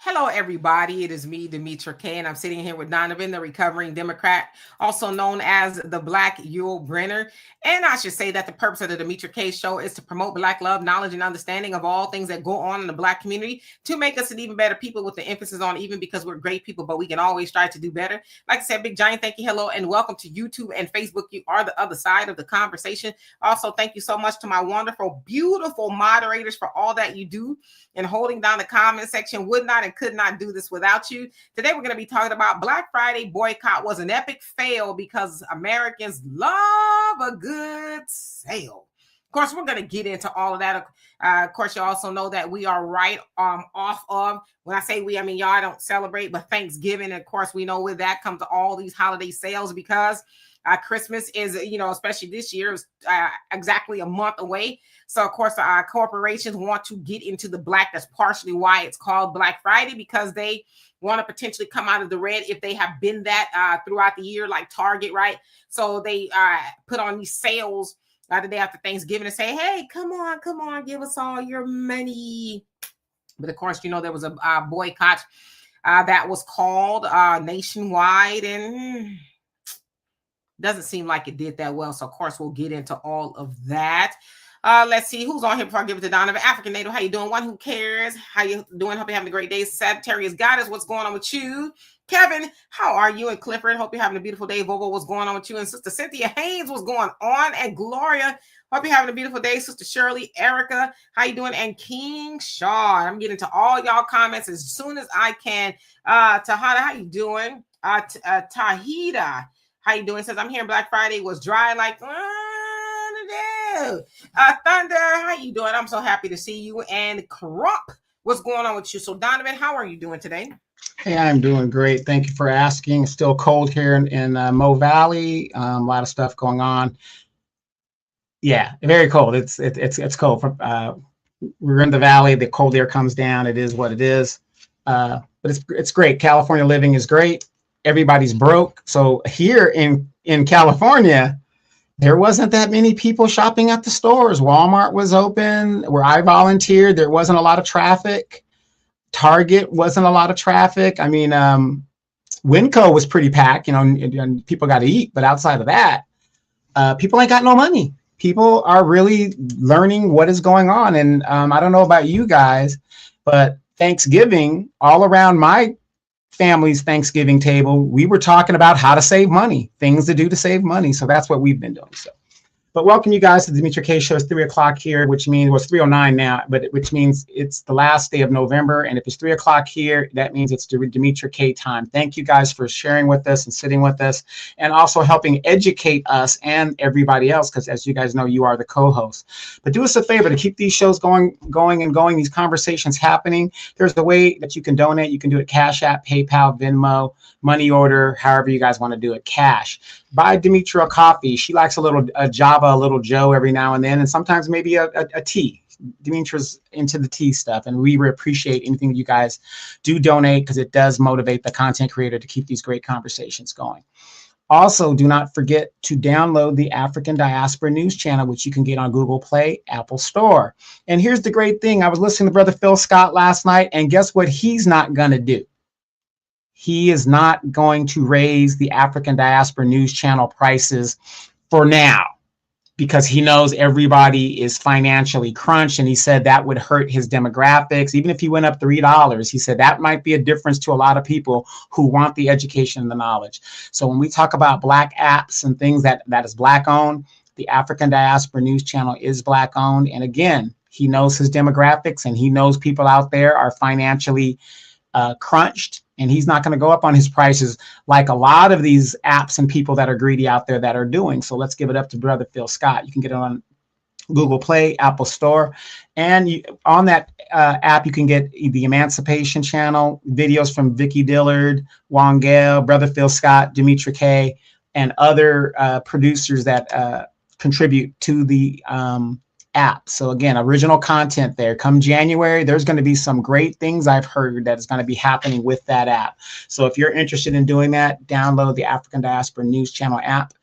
Hello, everybody. It is me, Demetra K, and I'm sitting here with Donovan, the recovering Democrat, also known as the Black Yul Brenner. And I should say that the purpose of the Demetra K show is to promote Black love, knowledge, and understanding of all things that go on in the Black community to make us an even better people, with the emphasis on even, because we're great people, but we can always try to do better. Like I said, big giant thank you, hello, and welcome to YouTube and Facebook. You are the other side of the conversation. Also, thank you so much to my wonderful, beautiful moderators for all that you do and holding down the comment section. Would not and could not do this without you. Today, we're going to be talking about Black Friday boycott was an epic fail because Americans love a good sale. Of course, we're going to get into all of that. Of course, you also know that we are right off of, when I say we, I mean, y'all don't celebrate, but Thanksgiving. And of course, we know with that comes all these holiday sales because Christmas is, especially this year, is exactly a month away. So, of course, corporations want to get into the black. That's partially why it's called Black Friday, because they want to potentially come out of the red if they have been that throughout the year, like Target, right? So they put on these sales the day after Thanksgiving and say, hey, come on, give us all your money. But, of course, there was a boycott that was called nationwide, and doesn't seem like it did that well. So, of course, we'll get into all of that. Let's see who's on here before I give it to Donovan. African Native, how you doing? One who cares. How you doing? Hope you're having a great day. Sagittarius Goddess, what's going on with you? Kevin, how are you? And Clifford, hope you're having a beautiful day. Vovo, what's going on with you? And Sister Cynthia Haynes, what's going on? And Gloria, hope you're having a beautiful day. Sister Shirley, Erica, how you doing? And King Shaw, I'm getting to all y'all comments as soon as I can. Tahada, how you doing? Tahida, how you doing? Says, I'm here. Black Friday was dry like, Thunder, how you doing? I'm so happy to see you. And Crump, what's going on with you? So, Donovan, how are you doing today? Hey, I'm doing great. Thank you for asking. It's still cold here in Mo Valley. A lot of stuff going on. Yeah, very cold. It's cold. We're in the valley. The cold air comes down. It is what it is. But it's great. California living is great. Everybody's broke. So here in California, there wasn't that many people shopping at the stores. Walmart was open where I volunteered. There wasn't a lot of traffic. Target wasn't a lot of traffic. I mean, Winco was pretty packed, and people got to eat. But outside of that, people ain't got no money. People are really learning what is going on. And I don't know about you guys, but Thanksgiving, all around my family's Thanksgiving table, we were talking about how to save money, things to do to save money. So that's what we've been doing. So, but welcome you guys to the Demetra K show. It's 3:00 here, which means, it's 3:09 now, but which means it's the last day of November. And if it's 3:00 here, that means it's Demetra K time. Thank you guys for sharing with us and sitting with us, and also helping educate us and everybody else, because as you guys know, you are the co-host. But do us a favor to keep these shows going, these conversations happening. There's a way that you can donate. You can do it Cash App, PayPal, Venmo, money order, however you guys want to do it. Cash. Buy Demetra a coffee. She likes a little Java, a little Joe every now and then, and sometimes maybe a tea. Demetra's into the tea stuff, and we appreciate anything you guys do donate, because it does motivate the content creator to keep these great conversations going. Also, do not forget to download the African Diaspora News Channel, which you can get on Google Play, Apple Store. And here's the great thing. I was listening to Brother Phil Scott last night, and guess what he's not going to do? He is not going to raise the African Diaspora News Channel prices for now, because he knows everybody is financially crunched. And he said that would hurt his demographics. Even if he went up $3, he said that might be a difference to a lot of people who want the education and the knowledge. So when we talk about Black apps and things that is Black owned, the African Diaspora News Channel is Black owned. And again, he knows his demographics, and he knows people out there are financially crunched, and he's not going to go up on his prices like a lot of these apps and people that are greedy out there that are doing. So let's give it up to Brother Phil Scott. You can get it on Google Play, Apple Store, and on that app you can get the Emancipation Channel, videos from Vicky Dillard, Wangel, Brother Phil Scott, Demetra K, and other producers that contribute to the app. So again, original content there. Come January, there's going to be some great things I've heard that is going to be happening with that app. So if you're interested in doing that, download the African Diaspora News Channel app,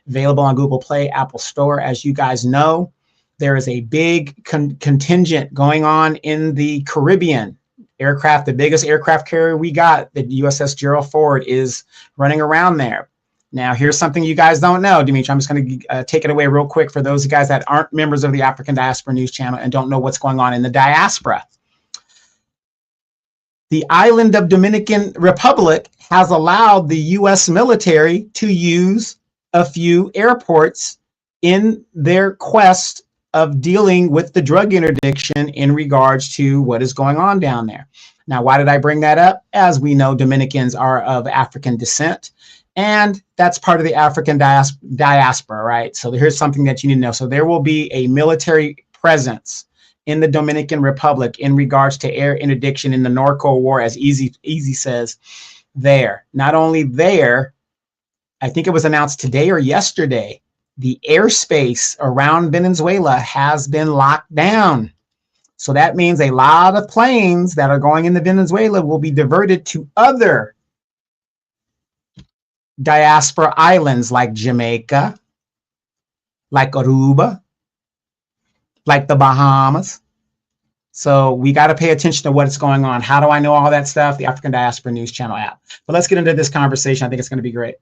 available on Google Play, Apple Store. As you guys know, there is a big contingent going on in the Caribbean aircraft. The biggest aircraft carrier we got, the USS Gerald Ford, is running around there. Now, here's something you guys don't know, Dimitri. I'm just going to take it away real quick for those of you guys that aren't members of the African Diaspora News Channel and don't know what's going on in the diaspora. The island of Dominican Republic has allowed the U.S. military to use a few airports in their quest of dealing with the drug interdiction in regards to what is going on down there. Now, why did I bring that up? As we know, Dominicans are of African descent, and that's part of the African diaspora, right? So here's something that you need to know. So there will be a military presence in the Dominican Republic in regards to air interdiction in the Norco War, as Easy says there. Not only there, I think it was announced today or yesterday, the airspace around Venezuela has been locked down. So that means a lot of planes that are going into Venezuela will be diverted to other diaspora islands like Jamaica, like Aruba, like the Bahamas. So we got to pay attention to what's going on. How do I know all that stuff? The African Diaspora News Channel app. But let's get into this conversation. I think it's going to be great.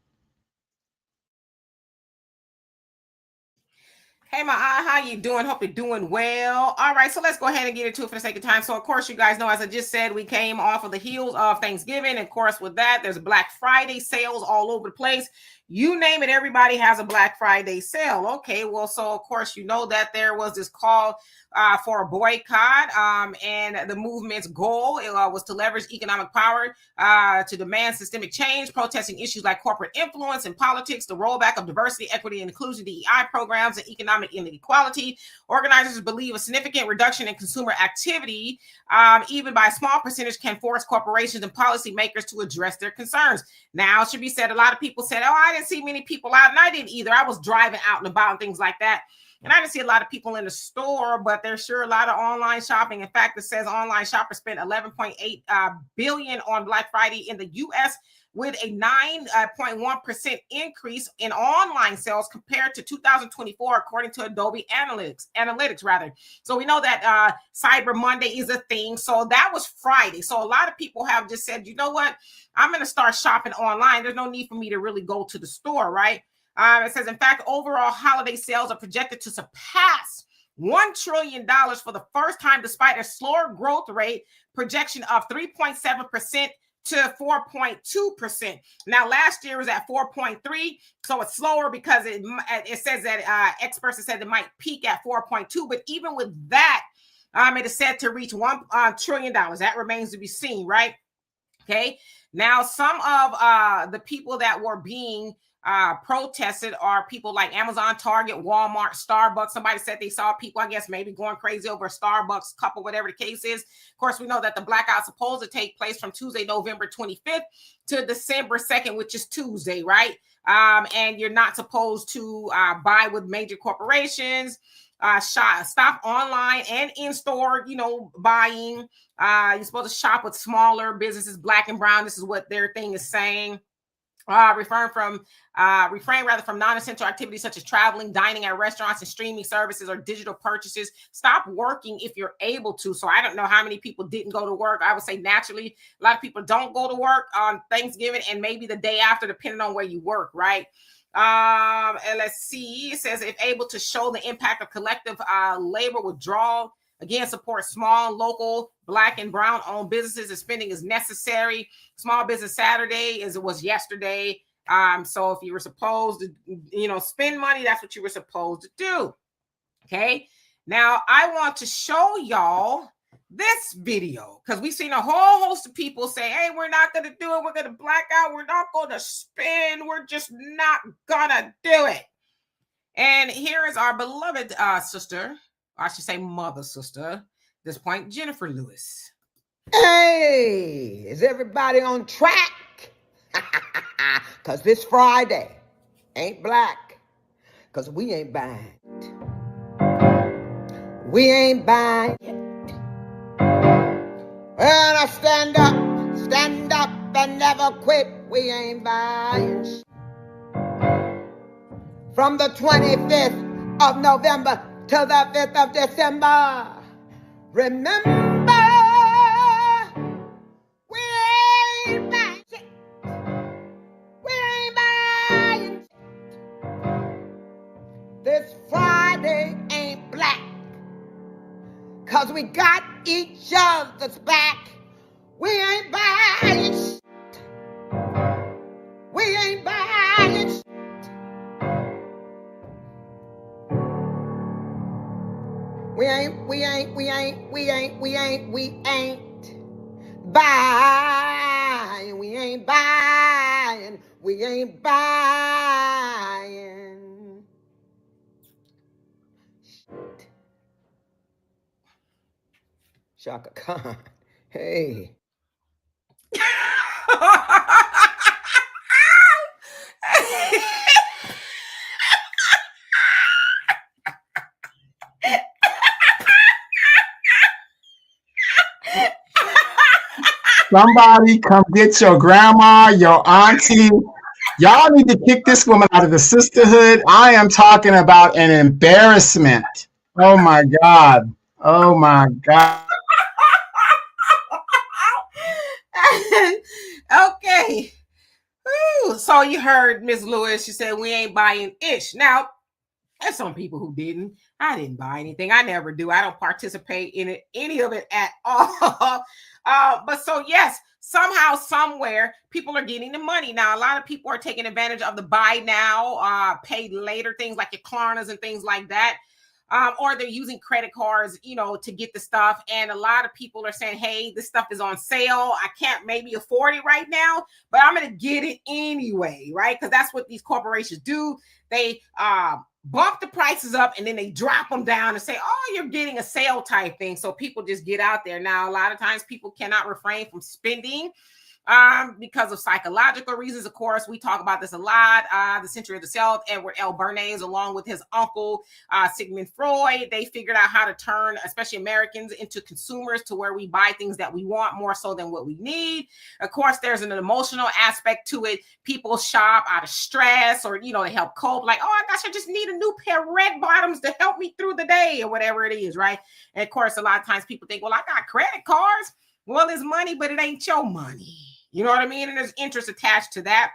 Hey, my eye, how you doing? Hope you're doing well. All right, so let's go ahead and get into it for the sake of time. So, of course, you guys know, as I just said, we came off of the heels of Thanksgiving. And, of course, with that, there's Black Friday sales all over the place. You name it, everybody has a Black Friday sale. Okay, well, so, of course, you know that there was this call for a boycott, and the movement's goal was to leverage economic power to demand systemic change, protesting issues like corporate influence in politics, the rollback of diversity, equity, and inclusion, DEI programs, and economic inequality. Organizers believe a significant reduction in consumer activity, even by a small percentage, can force corporations and policymakers to address their concerns. Now, it should be said, a lot of people said, oh, I didn't see many people out, and I didn't either. I was driving out and about and things like that. And I didn't see a lot of people in the store, but there's sure a lot of online shopping. In fact, it says online shoppers spent $11.8 billion on Black Friday in the U.S., with a 9.1% increase in online sales compared to 2024, according to Adobe Analytics rather. So we know that Cyber Monday is a thing. So that was Friday. So a lot of people have just said, you know what? I'm going to start shopping online. There's no need for me to really go to the store, right? It says, in fact, overall holiday sales are projected to surpass $1 trillion for the first time, despite a slower growth rate projection of 3.7% to 4.2%. Now, last year was at 4.3, so it's slower because it says that experts have said it might peak at 4.2, but even with that, it is said to reach $1 trillion. That remains to be seen, right? Okay. Now, some of the people that were being protested are people like Amazon, Target, Walmart, Starbucks. Somebody said they saw people, I guess, maybe going crazy over a Starbucks cup or whatever the case is. Of course, we know that the blackout's supposed to take place from Tuesday, November 25th to December 2nd, which is Tuesday, right? And you're not supposed to buy with major corporations. Stop online and in-store, buying. You're supposed to shop with smaller businesses, Black and brown. This is what their thing is saying. Refrain from non-essential activities such as traveling, dining at restaurants, and streaming services or digital purchases. Stop working if you're able to. So I don't know how many people didn't go to work. I would say naturally, a lot of people don't go to work on Thanksgiving and maybe the day after, depending on where you work, right? And let's see. It says, if able to show the impact of collective labor withdrawal, again, support small, local, Black and brown owned businesses. If spending is necessary. Small Business Saturday as it was yesterday. So if you were supposed to, spend money, that's what you were supposed to do. Okay. Now I want to show y'all this video because we've seen a whole host of people say, hey, we're not going to do it. We're going to black out. We're not going to spend. We're just not going to do it. And here is our beloved sister. I should say mother sister at this point, Jennifer Lewis. Hey, is everybody on track? Because this Friday ain't black, because we ain't buying. We ain't buying yet. Well, I stand up and never quit. We ain't buying. From the 25th of November to the 5th of December. Remember, each other's back. We ain't buying shit. We ain't buying shit. We ain't buying. We ain't buying. We ain't buying. Shit. Shaka Khan. Hey. Somebody come get your grandma, your auntie. Y'all need to kick this woman out of the sisterhood. I am talking about an embarrassment. Oh my God. Oh my God. Okay. Whew. So you heard Miss Lewis. She said we ain't buying ish. Now, there's some people who didn't. I didn't buy anything. I never do. I don't participate in it, any of it at all. But so yes, somehow, somewhere, people are getting the money. Now, a lot of people are taking advantage of the buy now, pay later things like your Klarnas and things like that. Or they're using credit cards, to get the stuff. And a lot of people are saying, hey, this stuff is on sale. I can't maybe afford it right now, but I'm going to get it anyway, right? Because that's what these corporations do. They bump the prices up and then they drop them down and say, oh, you're getting a sale type thing. So people just get out there. Now, a lot of times people cannot refrain from spending because of psychological reasons. Of course, we talk about this a lot. The Century of the Self, Edward L. Bernays, along with his uncle, Sigmund Freud, they figured out how to turn, especially Americans, into consumers to where we buy things that we want more so than what we need. Of course, there's an emotional aspect to it. People shop out of stress or, to help cope. Like, oh, I gosh, I just need a new pair of red bottoms to help me through the day or whatever it is, right? And of course, a lot of times people think, well, I got credit cards. Well, it's money, but it ain't your money. You know what I mean? And there's interest attached to that.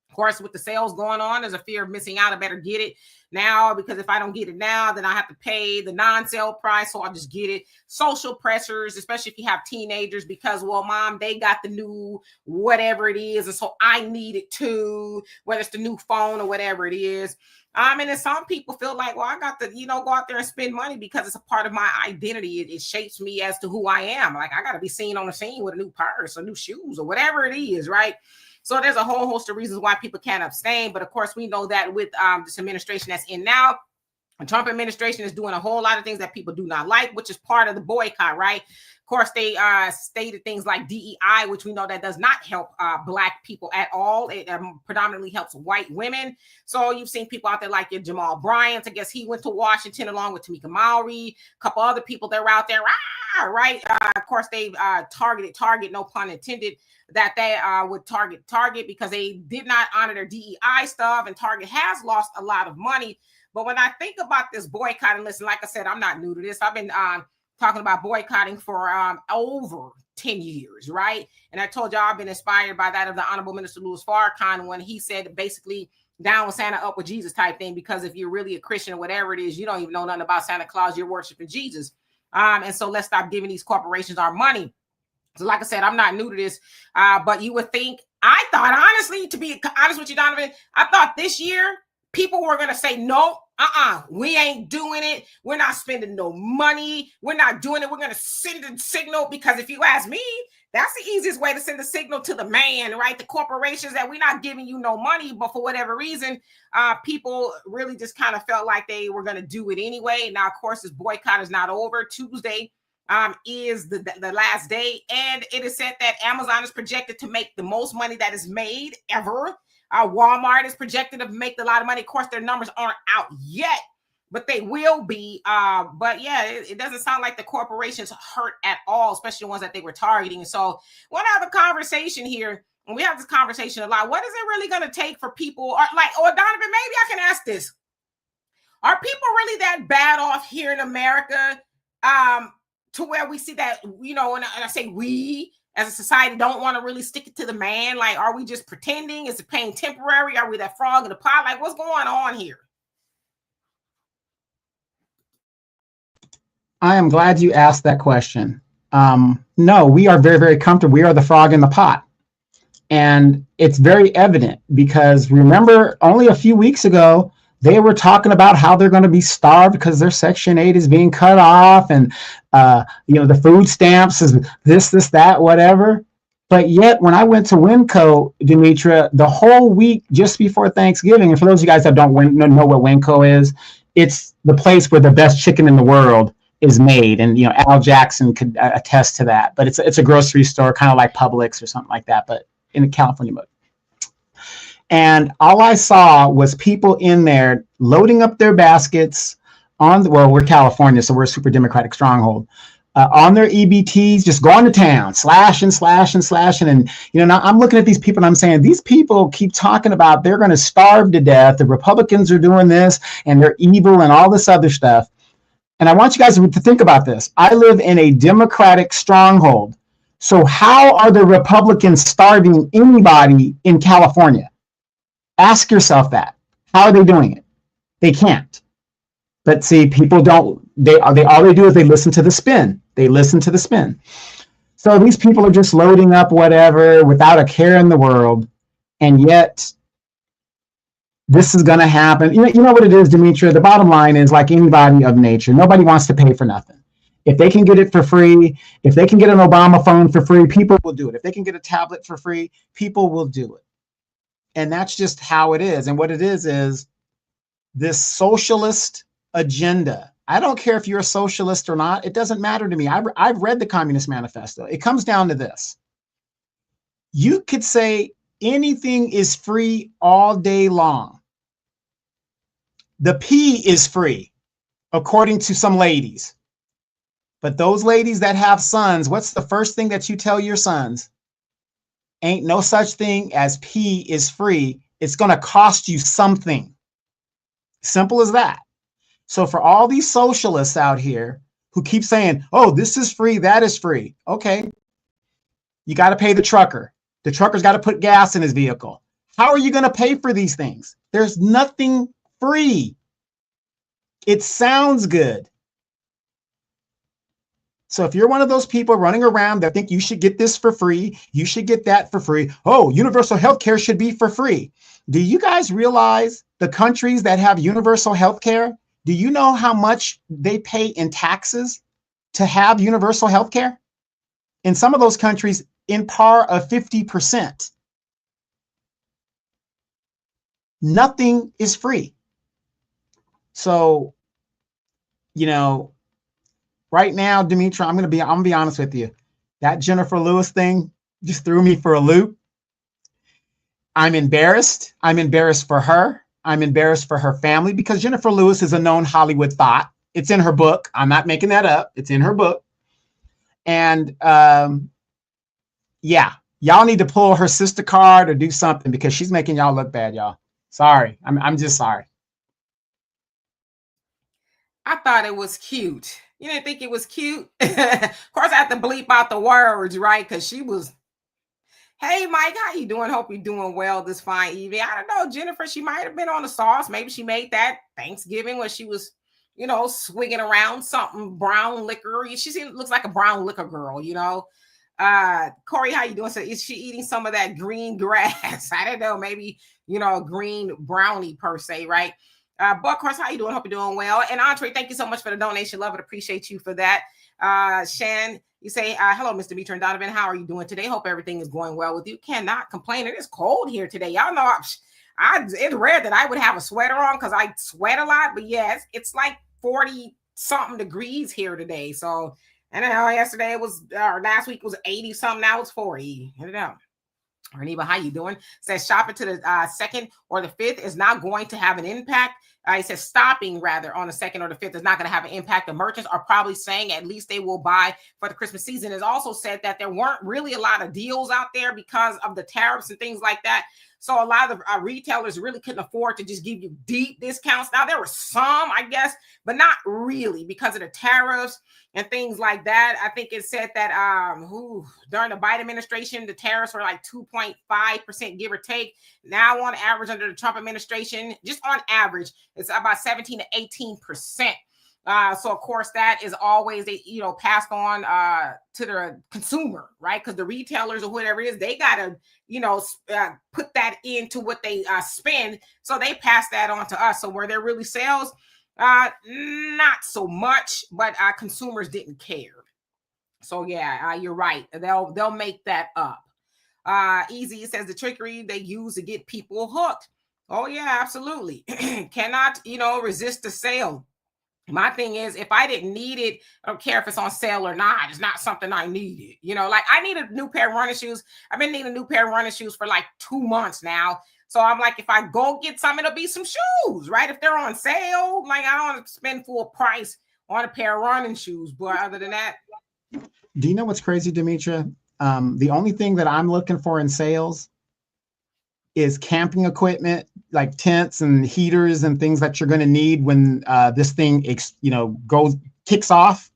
Of course, with the sales going on, there's a fear of missing out. I better get it now because if I don't get it now, then I have to pay the non-sale price. So I'll just get it. Social pressures, especially if you have teenagers, because, well, mom, they got the new whatever it is. And so I need it too, whether it's the new phone or whatever it is. And then some people feel like, well, I got to, go out there and spend money because it's a part of my identity. It shapes me as to who I am. Like I got to be seen on the scene with a new purse or new shoes or whatever it is, right? So there's a whole host of reasons why people can't abstain. But of course, we know that with this administration that's in now, the Trump administration is doing a whole lot of things that people do not like, which is part of the boycott, right? Of course, they stated things like DEI, which we know that does not help Black people at all. It predominantly helps white women. So you've seen people out there like your Jamal Bryant. I guess he went to Washington along with Tamika Mallory, a couple other people that were out there, right? Of course, they targeted, no pun intended, that they would target because they did not honor their DEI stuff, and Target has lost a lot of money. But when I think about this boycott, and listen, like I said, I'm not new to this. I've been talking about boycotting for over 10 years, right? And I told y'all I've been inspired by that of the Honorable Minister Louis Farrakhan when he said basically down with Santa, up with Jesus type thing, because if you're really a Christian or whatever it is, you don't even know nothing about Santa Claus, you're worshiping Jesus. And so let's stop giving these corporations our money. So like I said, I'm not new to this, but you would think, I thought, honestly, to be honest with you, Donovan, I thought this year people were going to say, no, we ain't doing it. We're not spending no money. We're not doing it. We're going to send a signal, because if you ask me, that's the easiest way to send a signal to the man, right? The corporations, that we're not giving you no money, but for whatever reason, people really just kind of felt like they were going to do it anyway. Now, of course, this boycott is not over. Tuesday is the last day, and it is said that Amazon is projected to make the most money that is made ever. Walmart is projected to make a lot of money. Of course, their numbers aren't out yet, but they will be. But yeah, it doesn't sound like the corporations hurt at all, especially the ones that they were targeting. So I want to have a conversation here, and we have this conversation a lot. What is it really going to take for people, or Donovan, maybe I can ask this. Are people really that bad off here in America to where we see that, and I say we, as a society, don't want to really stick it to the man? Like, are we just pretending? Is the pain temporary? Are we that frog in the pot? Like, what's going on here? I am glad you asked that question. No, we are very, very comfortable. We are the frog in the pot. And it's very evident because remember, only a few weeks ago, they were talking about how they're going to be starved because their Section 8 is being cut off, and the food stamps is this, that, whatever. But yet, when I went to Winco, Demetra, the whole week just before Thanksgiving, and for those of you guys that don't know what Winco is, it's the place where the best chicken in the world is made, and Al Jackson could attest to that. But it's a grocery store, kind of like Publix or something like that, but in the California mode. And all I saw was people in there loading up their baskets we're California, so we're a super Democratic stronghold. On their EBTs, just going to town, slashing. And, now I'm looking at these people and I'm saying, these people keep talking about they're going to starve to death. The Republicans are doing this and they're evil and all this other stuff. And I want you guys to think about this. I live in a Democratic stronghold. So how are the Republicans starving anybody in California? Ask yourself that. How are they doing it? They can't. But see, people don't. All they do is they listen to the spin. So these people are just loading up whatever without a care in the world, and yet this is going to happen. You know what it is, Demetra? The bottom line is, like anybody of nature, nobody wants to pay for nothing. If they can get it for free, if they can get an Obama phone for free, people will do it. If they can get a tablet for free, people will do it. And that's just how it is. And what it is this socialist agenda. I don't care if you're a socialist or not. It doesn't matter to me. I've read the Communist Manifesto. It comes down to this. You could say anything is free all day long. The pee is free, according to some ladies. But those ladies that have sons, what's the first thing that you tell your sons? Ain't no such thing as pee is free. It's going to cost you something. Simple as that. So for all these socialists out here who keep saying, oh, this is free, that is free. Okay. You got to pay the trucker. The trucker's got to put gas in his vehicle. How are you going to pay for these things? There's nothing free. It sounds good. So if you're one of those people running around that think you should get this for free, you should get that for free. Oh, universal health care should be for free. Do you guys realize the countries that have universal health care? Do you know how much they pay in taxes to have universal health care? In some of those countries, in par of 50%. Nothing is free. So, right now, Demetra, I'm gonna be honest with you. That Jennifer Lewis thing just threw me for a loop. I'm embarrassed. I'm embarrassed for her. I'm embarrassed for her family because Jennifer Lewis is a known Hollywood thought. It's in her book. I'm not making that up. It's in her book. And yeah, y'all need to pull her sister card or do something because she's making y'all look bad, y'all. Sorry. I'm just sorry. I thought it was cute. You didn't think it was cute? Of course, I have to bleep out the words, right? Because she was, hey, Mike, how you doing? Hope you're doing well this fine evening. I don't know, Jennifer, she might have been on the sauce. Maybe she made that Thanksgiving when she was, swigging around something brown liquor. She looks like a brown liquor girl, Corey, how you doing? So is she eating some of that green grass? I don't know, maybe, green brownie per se, right? Buckhorse, how you doing? Hope you're doing well. And Andre, thank you so much for the donation. Love it. Appreciate you for that. Shan, you say, hello, Mr. Beecher and Donovan. How are you doing today? Hope everything is going well with you. Cannot complain. It is cold here today. Y'all know it's rare that I would have a sweater on because I sweat a lot. But yes, it's like 40 something degrees here today. So, and I know yesterday last week was 80 something. Now it's 40. I don't know. Reniba, how you doing? Says shopping to the 2nd or the 5th is not going to have an impact. He says stopping rather on the 2nd or the 5th is not going to have an impact. The merchants are probably saying at least they will buy for the Christmas season. It's also said that there weren't really a lot of deals out there because of the tariffs and things like that. So a lot of the retailers really couldn't afford to just give you deep discounts. Now there were some, I guess, but not really because of the tariffs and things like that. I think it said that during the Biden administration, the tariffs were like 2.5%, give or take. Now on average under the Trump administration, just on average, it's about 17 to 18%. So of course that is always passed on to the consumer, right? Because the retailers or whatever it is, they gotta put that into what they spend, so they pass that on to us. So were there really sales? Not so much, but consumers didn't care. So yeah, you're right. They'll make that up. Easy says the trickery they use to get people hooked. Oh yeah, absolutely. Cannot resist the sale. My thing is, if I didn't need it, I don't care if it's on sale or not. It's not something I needed. Like I need a new pair of running shoes. I've been needing a new pair of running shoes for like 2 months now. So I'm like, if I go get some, it'll be some shoes, right? If they're on sale, like I don't want to spend full price on a pair of running shoes. But other than that, do you know what's crazy, Demetra? The only thing that I'm looking for in sales is camping equipment, like tents and heaters and things that you're going to need when this thing, kicks off.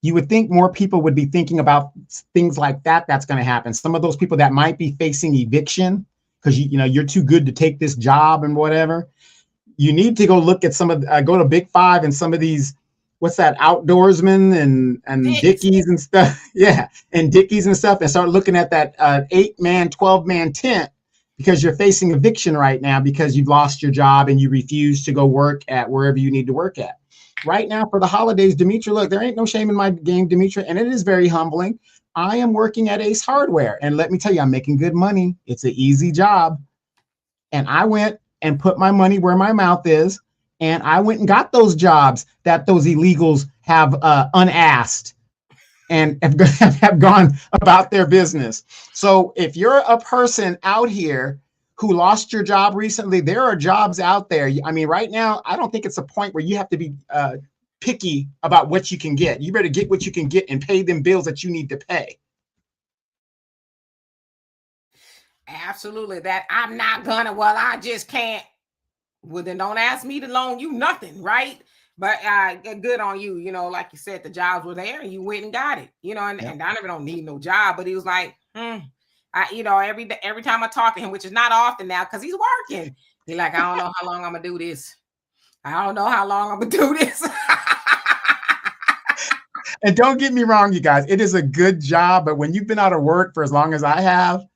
You would think more people would be thinking about things like that. That's going to happen. Some of those people that might be facing eviction because you're too good to take this job and whatever. You need to go look at some of go to Big Five and some of these. What's that? Outdoorsman and Dickies and stuff. Yeah, and Dickies and stuff, and start looking at that 8-man, 12-man tent because you're facing eviction right now because you've lost your job and you refuse to go work at wherever you need to work at. Right now for the holidays, Demetra, look, there ain't no shame in my game, Demetra, and it is very humbling. I am working at Ace Hardware, and let me tell you, I'm making good money. It's an easy job. And I went and put my money where my mouth is, and I went and got those jobs that those illegals have unasked and have gone about their business. So if you're a person out here who lost your job recently, there are jobs out there. I mean, right now, I don't think it's a point where you have to be picky about what you can get. You better get what you can get and pay them bills that you need to pay. Absolutely. That I'm not gonna, well, I just can't. Well, then don't ask me to loan you nothing, right? But good on you. Like you said, the jobs were there and you went and got it. And Donovan don't need no job, but he was like, every time I talk to him, which is not often now because he's working, he's like, I don't know how long I'm gonna do this. I don't know how long I'm gonna do this. And don't get me wrong, you guys, it is a good job, but when you've been out of work for as long as I have,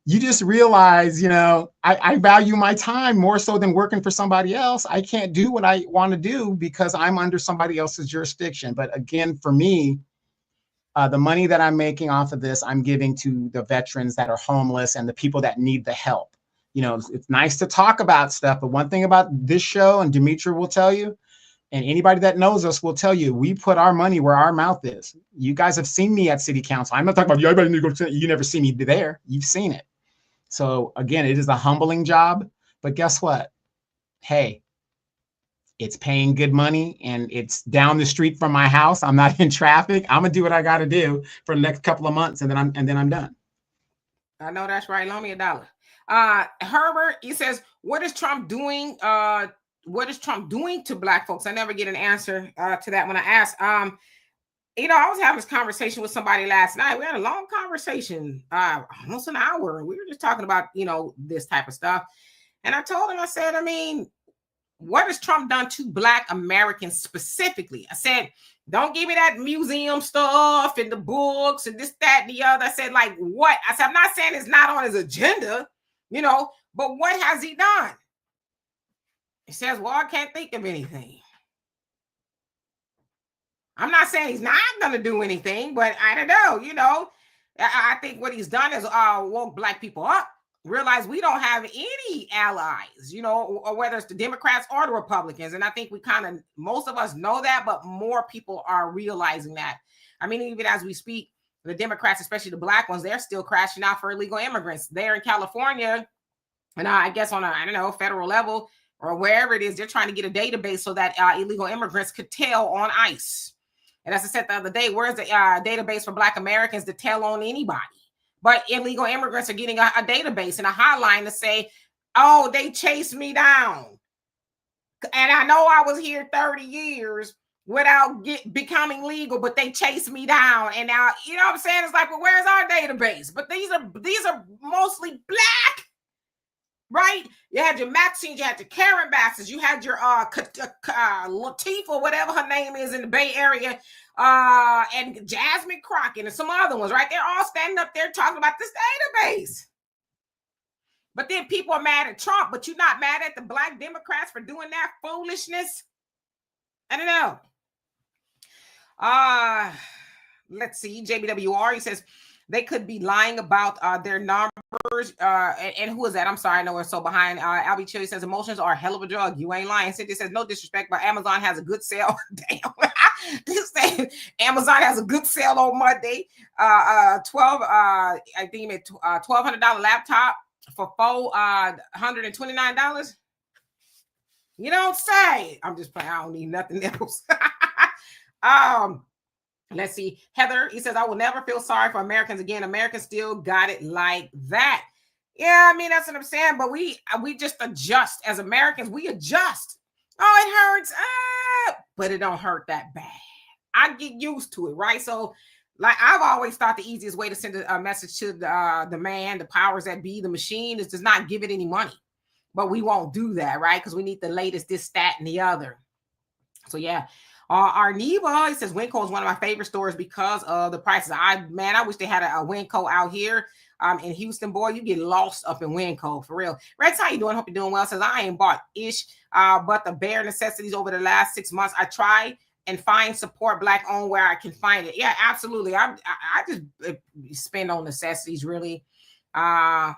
you just realize, I value my time more so than working for somebody else. I can't do what I want to do because I'm under somebody else's jurisdiction. But again, for me, the money that I'm making off of this, I'm giving to the veterans that are homeless and the people that need the help. It's nice to talk about stuff, but one thing about this show, and Demetra will tell you, and anybody that knows us will tell you, we put our money where our mouth is. You guys have seen me at city council. I'm not talking about, everybody need to go to, you never see me there. You've seen it. So again, it is a humbling job, but guess what? Hey, it's paying good money and it's down the street from my house. I'm not in traffic. I'm gonna do what I got to do for the next couple of months, and then I'm done. I know that's right. Loan me $1. Herbert, he says, what is Trump doing? What is Trump doing to Black folks? I never get an answer to that when I ask. I was having this conversation with somebody last night. We had a long conversation, almost an hour. We were just talking about, this type of stuff. And I told him, I said, what has Trump done to Black Americans specifically? I said, don't give me that museum stuff and the books and this, that, and the other. I said, like, what? I said, I'm not saying it's not on his agenda, but what has he done? He says, well, I can't think of anything. I'm not saying he's not going to do anything, but I don't know, I think what he's done is woke Black people up, realize we don't have any allies, or whether it's the Democrats or the Republicans. And I think most of us know that, but more people are realizing that. Even as we speak, the Democrats, especially the Black ones, they're still crashing out for illegal immigrants there in California. And I guess on a, federal level or wherever it is, they're trying to get a database so that illegal immigrants could tell on ICE. And as I said the other day, where's the database for Black Americans to tell on anybody? But illegal immigrants are getting a database and a hotline to say, oh, they chased me down. And I know I was here 30 years without becoming legal, but they chased me down. And now, what I'm saying? It's like, well, where's our database? But these are mostly Black right? You had your Maxines, you had your Karen Basses, you had your Latifah, whatever her name is in the Bay Area, and Jasmine Crockett and some other ones, right? They're all standing up there talking about this database. But then people are mad at Trump, but you're not mad at the Black Democrats for doing that foolishness? I don't know. Let's see. JBWR, he says they could be lying about their numbers. And who is that? I'm sorry, I know we're so behind. Albie Chili says emotions are a hell of a drug. You ain't lying. Cynthia says no disrespect, but Amazon has a good sale. Damn. This saying Amazon has a good sale on Monday. 12 I think it $1,200 laptop for $429. You don't say. I'm just playing. I don't need nothing else. Let's see. Heather, he says, I will never feel sorry for Americans again. Americans still got it like that. Yeah, I mean, that's what I'm saying. But we just adjust as Americans. We adjust. Oh, it hurts. But it don't hurt that bad. I get used to it, right? So, like, I've always thought the easiest way to send a message to the man, the powers that be, the machine, is to not give it any money. But we won't do that, right? Because we need the latest, this, that, and the other. So, yeah. Arneva, he says Winco is one of my favorite stores because of the prices. I wish they had a Winco out here in Houston. Boy, you get lost up in Winco for real. Rex, how you doing? Hope you're doing well. Says I ain't bought ish, but the bare necessities over the last 6 months. I try and find support Black owned where I can find it. Yeah, absolutely. I just spend on necessities really. I'm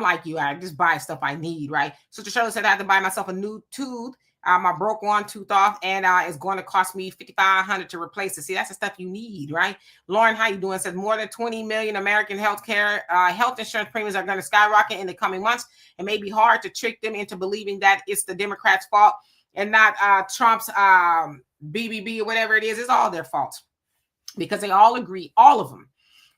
like you. I just buy stuff I need, right? Sister Shirley said I have to buy myself a new tooth. I broke one tooth off, and it's going to cost me $5,500 to replace it. See, that's the stuff you need, right? Lauren, how you doing? Says more than 20 million American health insurance premiums are going to skyrocket in the coming months. It may be hard to trick them into believing that it's the Democrats' fault and not Trump's BBB or whatever it is. It's all their fault because they all agree, all of them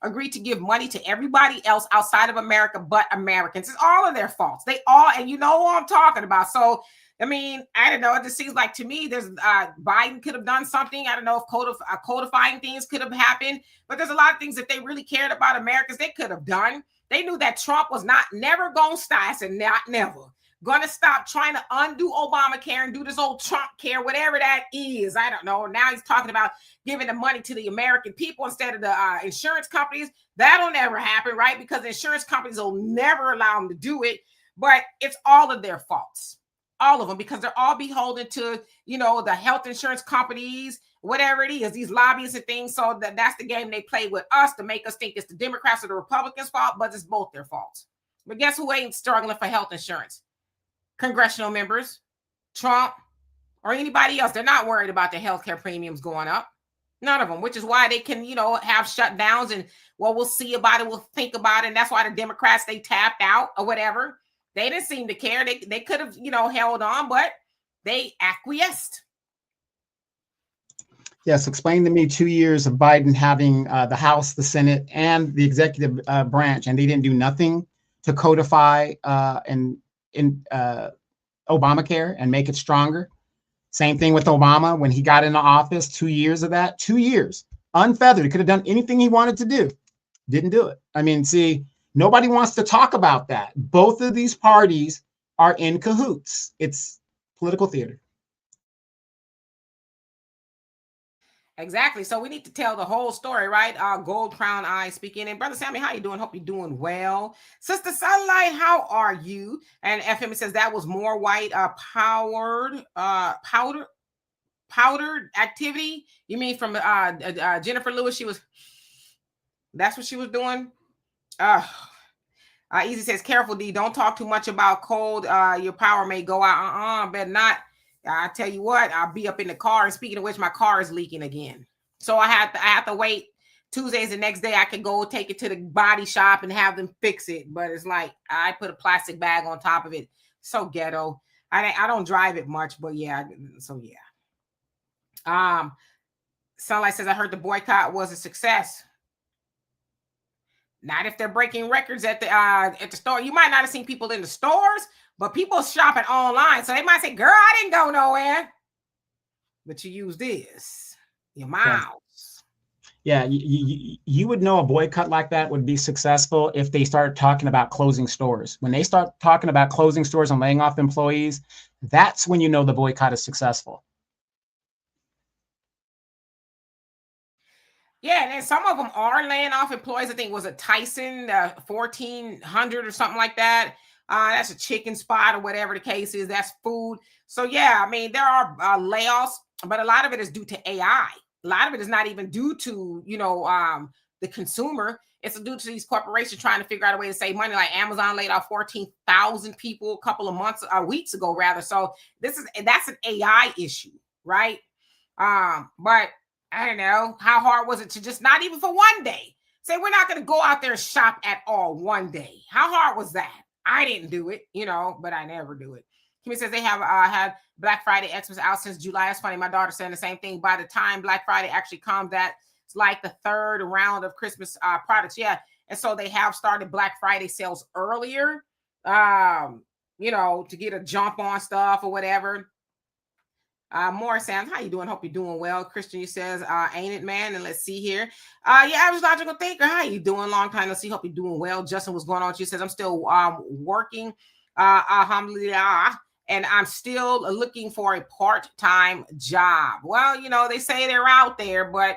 agree to give money to everybody else outside of America but Americans. It's all of their faults. They all, and you know what I'm talking about. So, I mean, I don't know. It just seems like to me, there's Biden could have done something. I don't know if codifying things could have happened, but there's a lot of things that they really cared about Americans they could have done. They knew that Trump was never going to stop. I said, never going to stop trying to undo Obamacare and do this old Trump care, whatever that is. I don't know. Now he's talking about giving the money to the American people instead of the insurance companies. That'll never happen, right? Because the insurance companies will never allow them to do it. But it's all of their faults. All of them, because they're all beholden to, the health insurance companies, whatever it is, these lobbyists and things. So that's the game they play with us to make us think it's the Democrats or the Republicans' fault, but it's both their faults. But guess who ain't struggling for health insurance? Congressional members, Trump, or anybody else. They're not worried about the healthcare premiums going up. None of them, which is why they can, have shutdowns and, well, we'll see about it. We'll think about it. And that's why the Democrats, they tapped out or whatever. They didn't seem to care. They could have, held on, but they acquiesced. Yes, explain to me 2 years of Biden having the House, the Senate, and the executive branch, and they didn't do nothing to codify Obamacare and make it stronger. Same thing with Obama when he got into office. 2 years of that, 2 years, unfeathered. He could have done anything he wanted to do. Didn't do it. I mean, see. Nobody wants to talk about that. Both of these parties are in cahoots. It's political theater. Exactly. So we need to tell the whole story, right? Gold Crown Eye speaking. And Brother Sammy, how you doing? Hope you're doing well. Sister Sunlight, how are you? And FM says that was more white powdered activity. You mean from Jennifer Lewis? That's what she was doing. Easy says, careful, D. Don't talk too much about cold. Your power may go out. Better not. I tell you what, I'll be up in the car. And speaking of which, my car is leaking again. So I have to wait. Tuesday's the next day. I can go take it to the body shop and have them fix it. But it's like I put a plastic bag on top of it. So ghetto. I don't drive it much, but yeah. So yeah. Sunlight says, I heard the boycott was a success. Not if they're breaking records at the store. You might not have seen people in the stores, but people shopping online. So they might say, girl, I didn't go nowhere. But you use this, your mouse. Yeah, you would know a boycott like that would be successful if they start talking about closing stores. When they start talking about closing stores and laying off employees, that's when you know the boycott is successful. Yeah, and then some of them are laying off employees. I think was it Tyson 1400 or something like that. That's a chicken spot or whatever the case is. That's food. So yeah, I mean there are layoffs, but a lot of it is due to AI. A lot of it is not even due to the consumer. It's due to these corporations trying to figure out a way to save money. Like Amazon laid off 14,000 people a couple of weeks ago rather. So that's an AI issue, right? But I don't know, how hard was it to just not even for one day say we're not going to go out there and shop at all one day? How hard was that? I didn't do it, but I never do it. Kimmy says they have had Black Friday Xmas out since July. That's funny. My daughter saying the same thing. By the time Black Friday actually comes, that's like the third round of Christmas products. Yeah. And so they have started Black Friday sales earlier, to get a jump on stuff or whatever. Morris Sam, how you doing? Hope you're doing well. Christian, you says, ain't it, man? And let's see here. Yeah, average logical thinker, how you doing? Long time no see. Hope you're doing well. Justin, what's going on with you? Says I'm still working. Alhamdulillah. And I'm still looking for a part-time job. Well, they say they're out there, but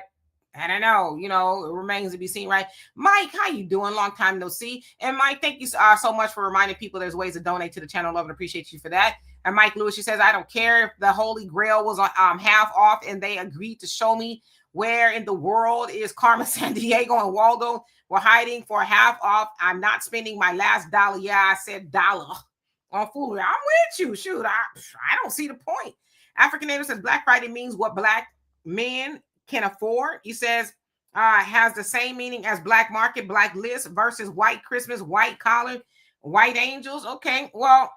I don't know, it remains to be seen, right? Mike, how you doing? Long time no see. And Mike, thank you so much for reminding people there's ways to donate to the channel. Love and appreciate you for that. And Mike Lewis, she says, I don't care if the Holy Grail was on half off and they agreed to show me where in the world is Carmen Sandiego and Waldo were hiding for half off. I'm not spending my last dollar. Yeah, I said dollar on foolery. I'm with you. Shoot, I don't see the point. African Native says Black Friday means what Black men can afford. He says has the same meaning as Black Market, Black List versus White Christmas, White Collar, White Angels. Okay, well,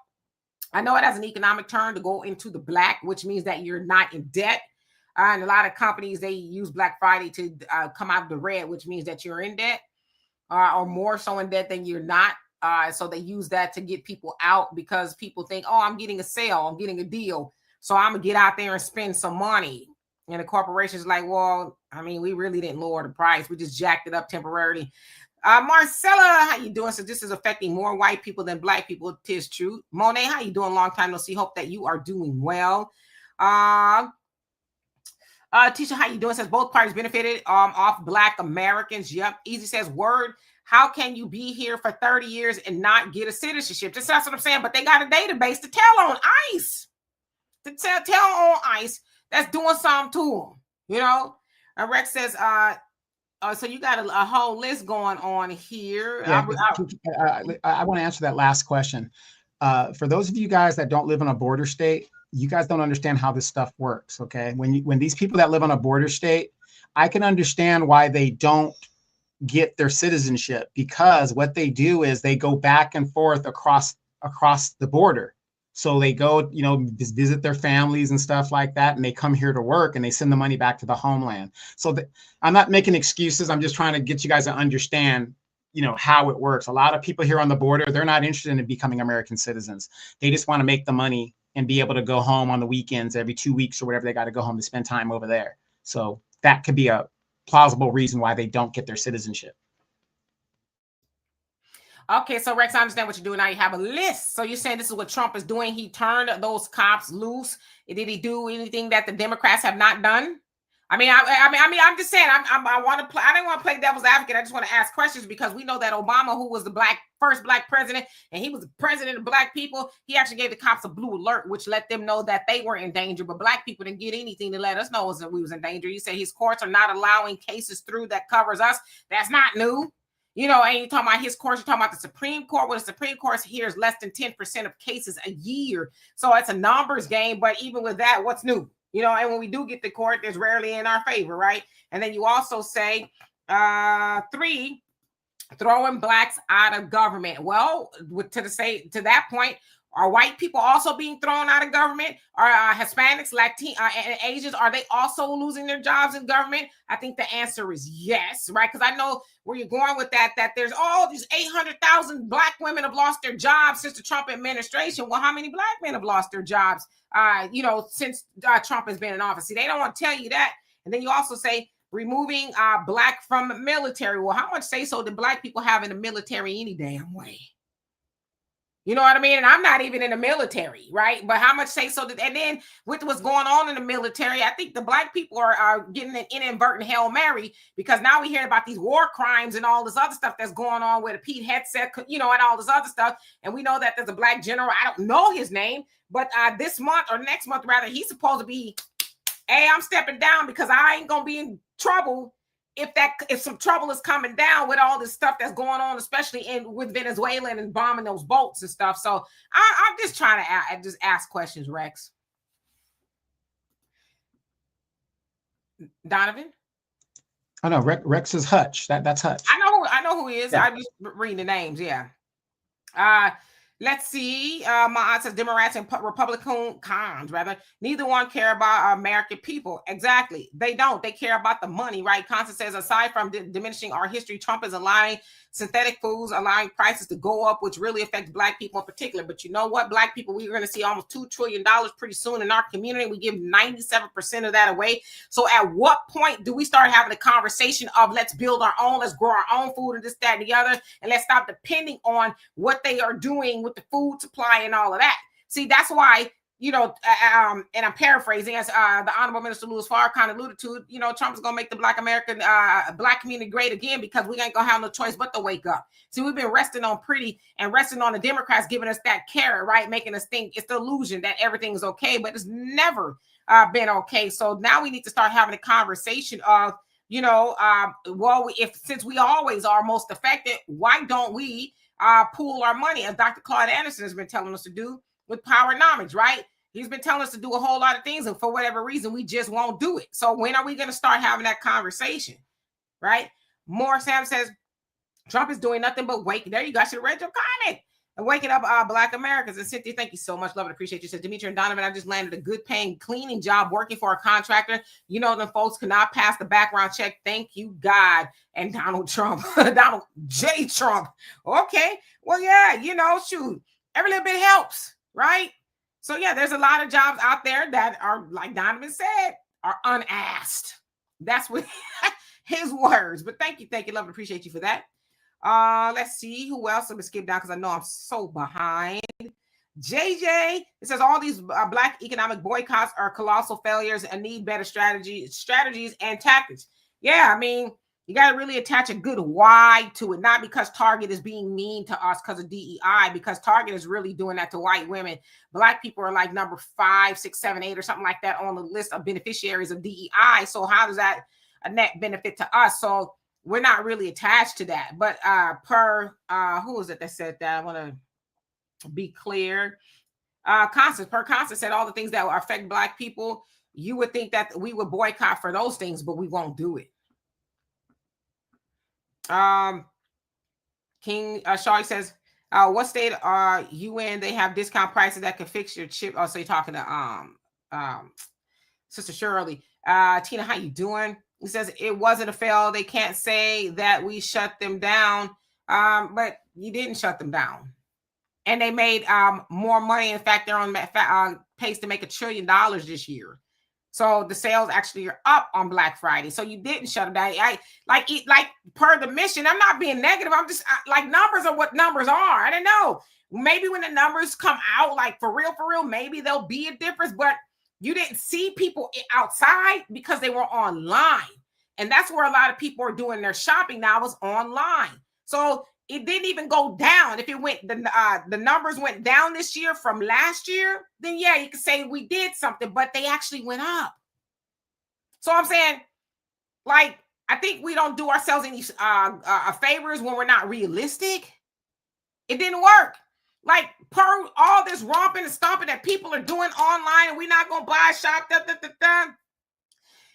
I know it has an economic term to go into the black, which means that you're not in debt. And a lot of companies, they use Black Friday to come out of the red, which means that you're in debt or more so in debt than you're not. So they use that to get people out because people think, oh, I'm getting a sale, I'm getting a deal. So I'm going to get out there and spend some money. And the corporation's like, well, I mean, we really didn't lower the price. We just jacked it up temporarily. Marcella, how you doing? So this is affecting more white people than Black people. Tis true. Monet, how you doing? Long time no see. Hope that you are doing well. Tisha, how you doing? Says both parties benefited off Black Americans. Yep. Easy says word. How can you be here for 30 years and not get a citizenship? That's what I'm saying. But they got a database to tell on ICE. To tell on ICE that's doing something to them. Rex says, so you got a whole list going on here. Yeah, I want to answer that last question. For those of you guys that don't live in a border state, you guys don't understand how this stuff works. Okay, when these people that live on a border state, I can understand why they don't get their citizenship, because what they do is they go back and forth across the border. So they go, visit their families and stuff like that, and they come here to work and they send the money back to the homeland. So I'm not making excuses. I'm just trying to get you guys to understand, how it works. A lot of people here on the border, they're not interested in becoming American citizens. They just want to make the money and be able to go home on the weekends every 2 weeks or whatever. They got to go home to spend time over there. So that could be a plausible reason why they don't get their citizenship. Okay, so Rex, I understand what you're doing now. You have a list. So you're saying this is what Trump is doing. He turned those cops loose. Did he do anything that the Democrats have not done? I mean, I'm just saying. I want to play. I didn't want to play devil's advocate. I just want to ask questions because we know that Obama, who was the first black president, and he was the president of Black people, he actually gave the cops a blue alert, which let them know that they were in danger. But Black people didn't get anything to let us know that we was in danger. You say his courts are not allowing cases through that covers us. That's not new. And you're talking about his courts, you're talking about the Supreme Court. Well, the Supreme Court hears less than 10% of cases a year. So it's a numbers game. But even with that, what's new? And when we do get to court, there's rarely in our favor, right? And then you also say, 3, throwing Blacks out of government. Well, to that point, are white people also being thrown out of government? Are Hispanics, Latino, and Asians, are they also losing their jobs in government? I think the answer is yes, right? Because I know where you're going with that there's these 800,000 Black women have lost their jobs since the Trump administration. Well, how many Black men have lost their jobs, since Trump has been in office? See, they don't want to tell you that. And then you also say removing black from military. Well, how much say so did black people have in the military any damn way? You know what I mean? And I'm not even in the military, right? But how much say so did, and then with what's going on in the military, I think the black people are getting an inadvertent Hail Mary, because now we hear about these war crimes and all this other stuff that's going on with a Pete headset, you know, and all this other stuff. And we know that there's a black general. I don't know his name, but this month or next month, rather, he's supposed to be, hey, I'm stepping down because I ain't going to be in trouble if some trouble is coming down with all this stuff that's going on, especially with Venezuela and bombing those boats and stuff. So I'm just trying to just ask questions, Rex. Donovan? Oh no, Rex is Hutch. That's Hutch. I know who he is. Yeah. I just reading the names. Yeah. Let's see. My aunt says Democrats and Republicans, rather, neither one care about American people. Exactly. They don't. They care about the money, right? Constance says, aside from diminishing our history, Trump is allowing synthetic foods, allowing prices to go up, which really affects black people in particular. But you know what? Black people, we're going to see almost $2 trillion pretty soon in our community. We give 97% of that away. So at what point do we start having a conversation of let's build our own, let's grow our own food and this, that, and the other, and let's stop depending on what they are doing with the food supply and all of that. See, that's why, you know, and I'm paraphrasing, as the Honorable Minister Louis Farrakhan alluded to, you know, Trump is going to make the black community great again, because we ain't going to have no choice but to wake up. See, we've been resting on the Democrats giving us that carrot, right? Making us think it's the illusion that everything is okay, but it's never been okay. So now we need to start having a conversation of, you know, since we always are most affected, why don't we pool our money, as Dr. Claude Anderson has been telling us to do with Powernomics, right? He's been telling us to do a whole lot of things, and for whatever reason, we just won't do it. So when are we going to start having that conversation, right? More Sam says, Trump is doing nothing but waking. There you go. I should have read your comment. And waking up Black Americans. And Cynthia, thank you so much. Love and appreciate you. Said Demetri and Donovan, I just landed a good paying cleaning job working for a contractor. You know, them folks cannot pass the background check. Thank you, God. And Donald Trump, Donald J. Trump. Okay. Well, yeah, you know, shoot, every little bit helps, right? So yeah, there's a lot of jobs out there that are, like Donovan said, are unasked. That's what his words. But thank you, love and appreciate you for that. Let's see who else. Let me skip down because I know I'm so behind. JJ, it says all these black economic boycotts are colossal failures and need better strategies and tactics. Yeah, I mean, you got to really attach a good why to it, not because Target is being mean to us because of DEI, because Target is really doing that to white women. Black people are like number 5, 6, 7, 8 or something like that on the list of beneficiaries of DEI. So how does that a net benefit to us? So we're not really attached to that. But who was it that said that? I want to be clear. Constance said all the things that will affect Black people. You would think that we would boycott for those things, but we won't do it. King Shaw says, what state are you in? They have discount prices that can fix your chip. Oh, so you're talking to Sister Shirley. Tina, how you doing? He says it wasn't a fail. They can't say that we shut them down, but you didn't shut them down. And they made more money. In fact, they're on pace to make $1 trillion this year. So the sales actually are up on Black Friday. So you didn't shut them down. Like per the mission, I'm not being negative. I'm just like, numbers are what numbers are. I don't know. Maybe when the numbers come out, like for real, maybe there'll be a difference. But you didn't see people outside because they were online. And that's where a lot of people are doing their shopping now, is online. So it didn't even go down. If it went, the numbers went down this year from last year, then yeah, you could say we did something, but they actually went up. So I'm saying, like, I think we don't do ourselves any favors when we're not realistic. It didn't work. Like, per all this romping and stomping that people are doing online, and we're not going to buy, shop,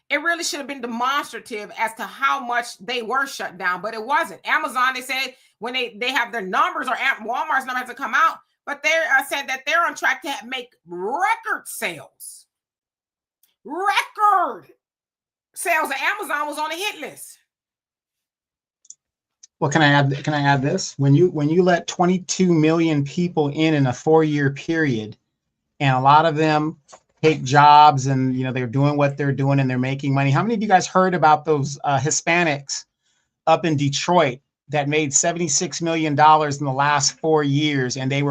it really should have been demonstrative as to how much they were shut down, but it wasn't. Amazon, they said when they have their numbers, or Walmart's numbers to come out, but they said that they're on track to make record sales. Record sales. Amazon was on the hit list. Well, can I add this? When you let 22 million people in a 4-year period, and a lot of them take jobs, and they're doing what they're doing and they're making money. How many of you guys heard about those Hispanics up in Detroit that made $76 million in the last 4 years, and they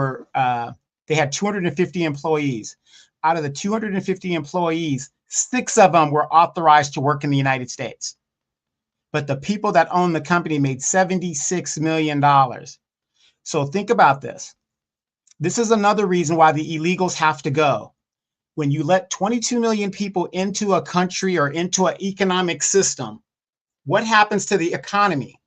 had 250 employees. Out of the 250 employees, 6 of them were authorized to work in the United States. But the people that own the company made $76 million. So think about this. This is another reason why the illegals have to go. When you let 22 million people into a country or into an economic system, what happens to the economy?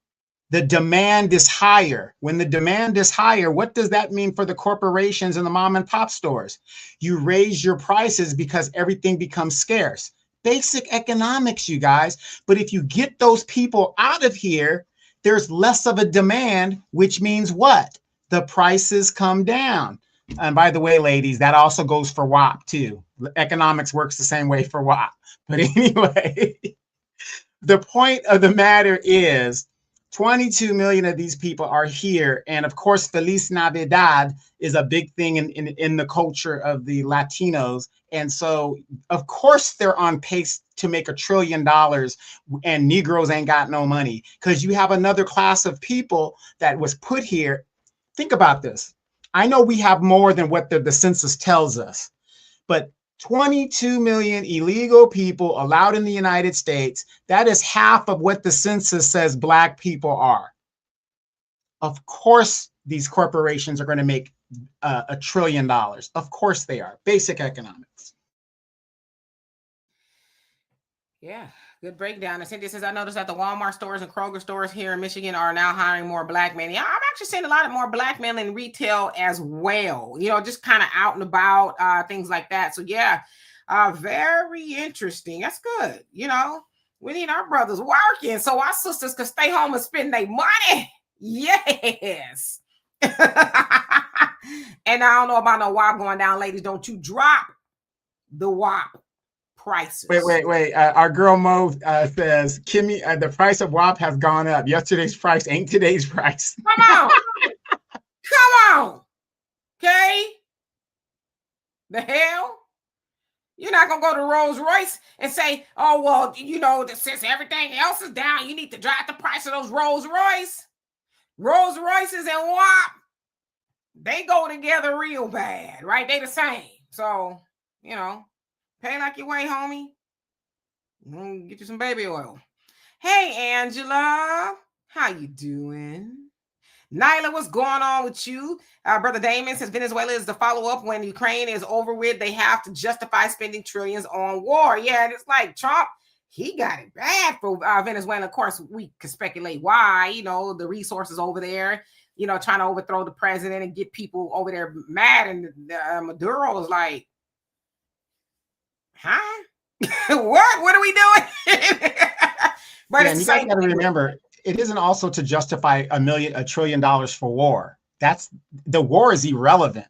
The demand is higher. When the demand is higher, what does that mean for the corporations and the mom and pop stores? You raise your prices because everything becomes scarce. Basic economics, you guys. But if you get those people out of here, there's less of a demand, which means what? The prices come down. And by the way, ladies, that also goes for WAP too. Economics works the same way for WAP. But anyway, the point of the matter is 22 million of these people are here. And of course, Feliz Navidad is a big thing in the culture of the Latinos. And so, of course, they're on pace to make $1 trillion, and Negroes ain't got no money, because you have another class of people that was put here. Think about this. I know we have more than what the census tells us, but 22 million illegal people allowed in the United States, that is half of what the census says Black people are. Of course, these corporations are going to make $1 trillion. Of course they are. Basic economics. Yeah, good breakdown. And Cynthia says, I noticed that the Walmart stores and Kroger stores here in Michigan are now hiring more Black men. Yeah, I'm actually seeing a lot of more Black men in retail as well, just kind of out and about, things like that. So yeah, very interesting. That's good. We need our brothers working so our sisters can stay home and spend their money. Yes. And I don't know about no WAP going down, ladies. Don't you drop the WAP prices. Wait. Our girl Mo says, Kimmy, the price of WAP has gone up. Yesterday's price ain't today's price. Come on. Come on. Okay. The hell? You're not going to go to Rolls Royce and say, oh, well, since everything else is down, you need to drop the price of those Rolls Royce. Rolls Royces and WAP, they go together real bad, right? They the same. So, pay like your way, homie. Get you some baby oil. Hey, Angela. How you doing? Nyla, what's going on with you? Brother Damon says Venezuela is the follow-up. When Ukraine is over with, they have to justify spending trillions on war. Yeah, and it's like Trump, he got it bad for Venezuela. Of course, we can speculate why, the resources over there, trying to overthrow the president and get people over there mad. And Maduro is like, huh? What are we doing? But and you guys got to remember, it isn't also to justify $1 trillion for war. The war is irrelevant.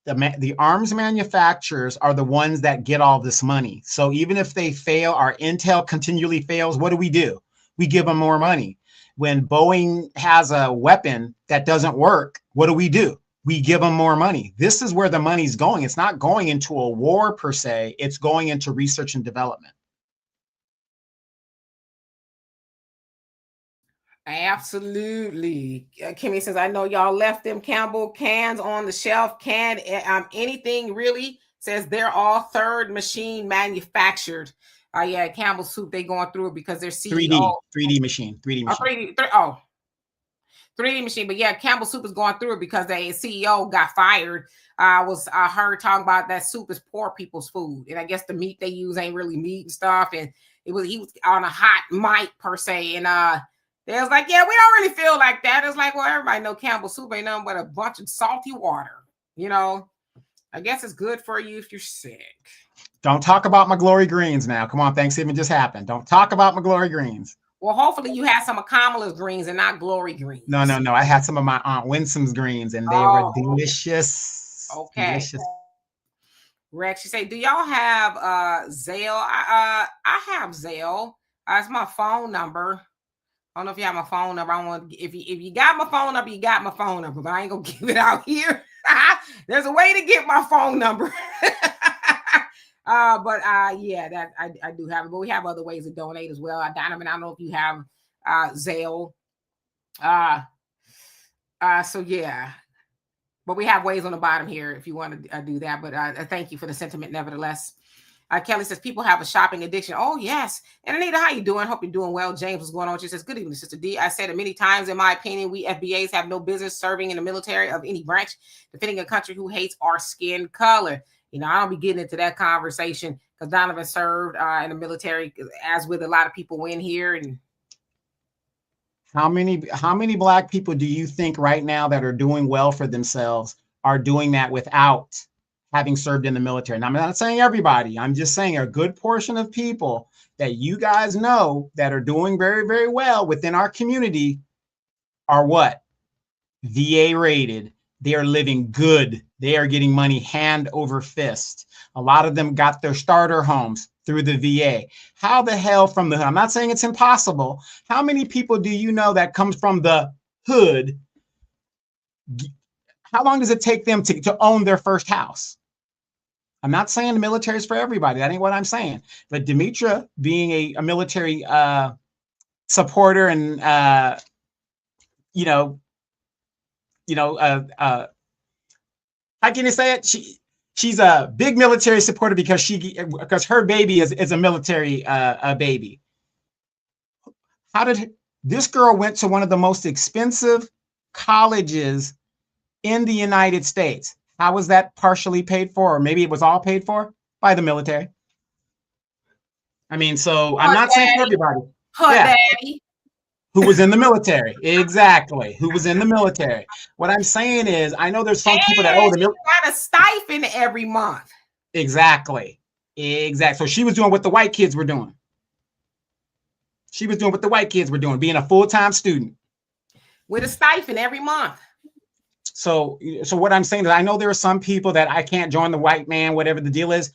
The arms manufacturers are the ones that get all this money. So even if they fail, our intel continually fails, what do? We give them more money. When Boeing has a weapon that doesn't work, what do? We give them more money. This is where the money's going. It's not going into a war per se. It's going into research and development. Absolutely. Kimmy says, I know y'all left them Campbell cans on the shelf. Can anything really? Says they're all third machine manufactured. Yeah, Campbell Soup, they going through it because they're CEO. 3D machine. 3D machine. But yeah, Campbell Soup is going through it because the CEO got fired. I heard talking about that soup is poor people's food. And I guess the meat they use ain't really meat and stuff. And he was on a hot mic per se. And they was like, yeah, we don't really feel like that. It's like, well, everybody know Campbell Soup ain't nothing but a bunch of salty water. I guess it's good for you if you're sick. Don't talk about my glory greens now. Come on, Thanksgiving just happened. Don't talk about my glory greens. Well, hopefully you had some of Kamala's greens and not glory greens. No. I had some of my Aunt Winsome's greens, and they were delicious. Okay. Delicious. Rex, you say, do y'all have Zelle? I have Zelle. It's my phone number. I don't know if you have my phone number. If you got my phone number, you got my phone number, but I ain't gonna give it out here. There's a way to get my phone number. Yeah, that I do have it, but we have other ways to donate as well. Donovan, I don't know if you have Zelle. So yeah, but we have ways on the bottom here if you want to do that. But thank you for the sentiment, nevertheless. Kelly says people have a shopping addiction. Oh yes. And Anita, how you doing? Hope you're doing well. James, what's going on? She says, good evening, Sister D. I said it many times. In my opinion, we FBAs have no business serving in the military of any branch, defending a country who hates our skin color. You know, I don't be getting into that conversation because Donovan served in the military, as with a lot of people in here. And how many Black people do you think right now that are doing well for themselves are doing that without having served in the military? And I'm not saying everybody, I'm just saying a good portion of people that you guys know that are doing very, very well within our community are what? VA rated. They are living good. They are getting money hand over fist. A lot of them got their starter homes through the VA. How the hell from the hood? I'm not saying it's impossible. How many people do you know that comes from the hood? How long does it take them to own their first house? I'm not saying the military is for everybody. That ain't what I'm saying. But Demetra, being a military supporter and how can you say it? She's a big military supporter because her baby is a military baby. How did this girl went to one of the most expensive colleges in the United States? How was that partially paid for? Or maybe it was all paid for by the military. I mean, so I'm not saying for everybody. Daddy. Who was in the military. Exactly. Who was in the military. What I'm saying is, I know there's some people that got a stipend every month. Exactly. So she was doing what the white kids were doing. Being a full-time student. With a stipend every month. So what I'm saying is, I know there are some people that I can't join the white man, whatever the deal is.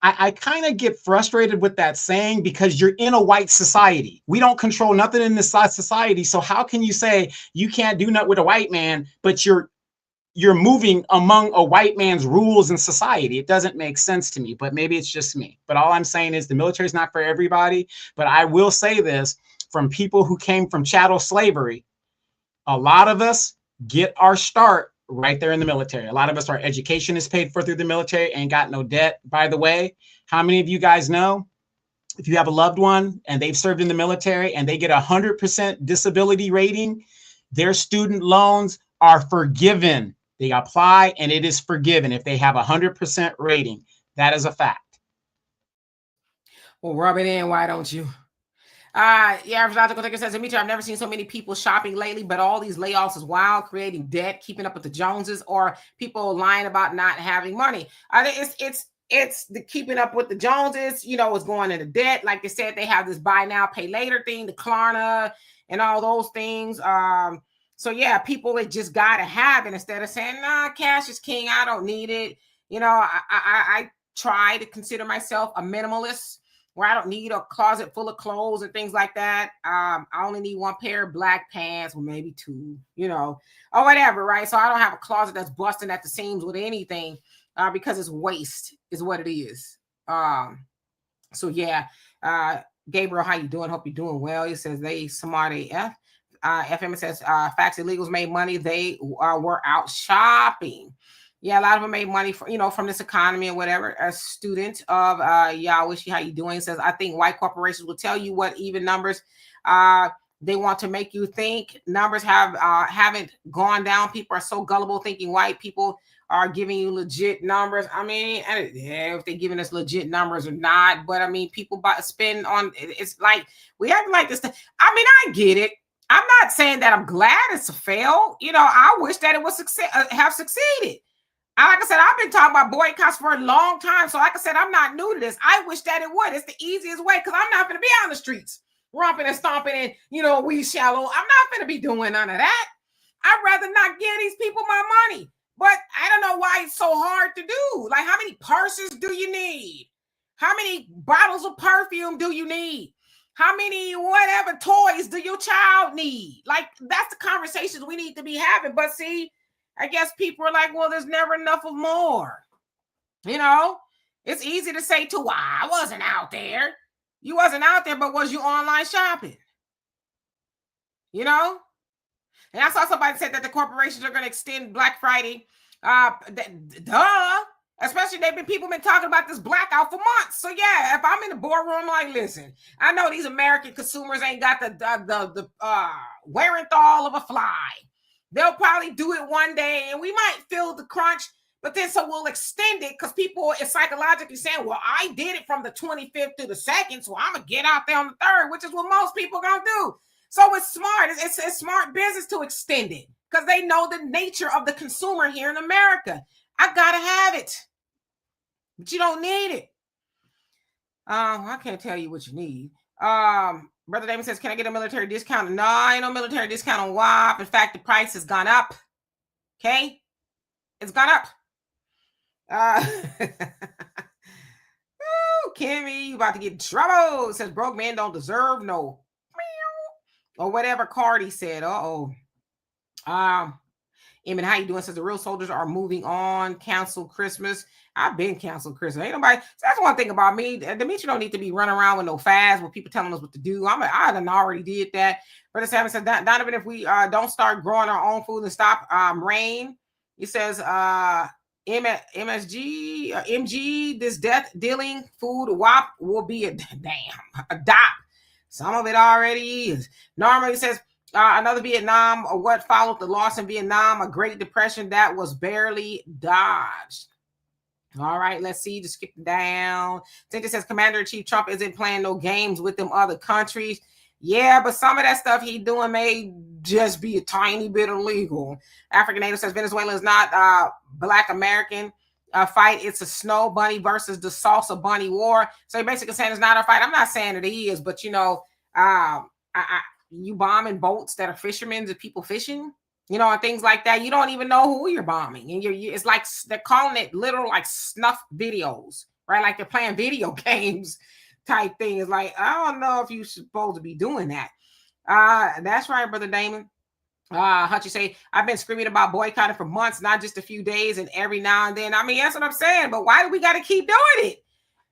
I kind of get frustrated with that saying because you're in a white society. We don't control nothing in this society. So how can you say you can't do nothing with a white man, but you're moving among a white man's rules in society? It doesn't make sense to me, but maybe it's just me. But all I'm saying is the military is not for everybody. But I will say this from people who came from chattel slavery. A lot of us get our start right there in the military. A lot of us, our education is paid for through the military, ain't got no debt. By the way, how many of you guys know if you have a loved one and they've served in the military and they get 100% disability rating, their student loans are forgiven. They apply and it is forgiven if they have 100% rating. That is a fact. Well, rub it in, why don't you? Says, Demetra, I've never seen so many people shopping lately, but all these layoffs is wild, creating debt, keeping up with the Joneses, or people lying about not having money. I think it's the keeping up with the Joneses, is going into debt. Like they said, they have this buy now, pay later thing, the Klarna and all those things. So yeah, people that just gotta have it instead of saying, nah, cash is king, I don't need it. I try to consider myself a minimalist, where I don't need a closet full of clothes and things like that. I only need one pair of black pants, or maybe two, or whatever, right? So I don't have a closet that's busting at the seams with anything because it's waste is what it is. So yeah, Gabriel, how you doing? Hope you're doing well. He says they smart AF. FM says facts illegals made money. They were out shopping. Yeah, a lot of them made money from this economy and whatever. A student of Yawishi, how you doing? Says, I think white corporations will tell you what even numbers they want to make you think. Numbers haven't gone down. People are so gullible thinking white people are giving you legit numbers. I mean, if they're giving us legit numbers or not, but I mean, people spend on it's like we act like this. I mean, I get it. I'm not saying that I'm glad it's a fail. I wish that it would have succeeded. Like I said, I've been talking about boycotts for a long time. So like I said, I'm not new to this. I wish that it would. It's the easiest way because I'm not going to be on the streets romping and stomping and, we shallow. I'm not going to be doing none of that. I'd rather not give these people my money. But I don't know why it's so hard to do. Like, how many purses do you need? How many bottles of perfume do you need? How many whatever toys do your child need? Like, that's the conversations we need to be having. But see, I guess people are like, well, there's never enough of more. It's easy to say too, I wasn't out there. You wasn't out there, but was you online shopping? You know? And I saw somebody said that the corporations are going to extend Black Friday. Duh. Especially people been talking about this blackout for months. So yeah, if I'm in the boardroom, like, listen, I know these American consumers ain't got the wherewithal of a fly. They'll probably do it one day, and we might feel the crunch, but then so we'll extend it because people is psychologically saying, well, I did it from the 25th to the 2nd, so I'm gonna get out there on the 3rd, which is what most people are gonna do. So it's smart. It's smart business to extend it because they know the nature of the consumer here in America. I gotta have it. But you don't need it. I can't tell you what you need. Brother Damon says, can I get a military discount? No, ain't no military discount on WAP. In fact, the price has gone up. Okay? It's gone up. Kimmy, you about to get in trouble. It says, broke man don't deserve no. Or whatever Cardi said. Eamon, how you doing? Says the real soldiers are moving on. Cancel Christmas. I've been canceled Christmas. Ain't nobody. So that's one thing about me. Demetri don't need to be running around with no fads with people telling us what to do. I done already did that. Brother Sam said, Donovan, if we don't start growing our own food and stop rain, he says, MG, this death dealing food WAP will be a dot. Some of it already is. Normally says, another Vietnam, or what followed the loss in Vietnam, a Great Depression that was barely dodged. All right, let's see. Just skip down. Tinta says Commander-in-Chief Trump isn't playing no games with them other countries. Yeah, but some of that stuff he doing may just be a tiny bit illegal. African Native says Venezuela is not Black American fight. It's a snow bunny versus the salsa bunny war. So you're basically saying it's not a fight. I'm not saying it is, but you know, you bombing boats that are fishermen and people fishing, you know, and things like that. You don't even know who you're bombing, and it's like they're calling it literal like snuff videos, right? Like they're playing video games type thing. It's like, I don't know if you're supposed to be doing that. That's right, Brother Damon. Hutchie say, I've been screaming about boycotting for months, not just a few days and every now and then. I mean, that's what I'm saying, but why do we got to keep doing it?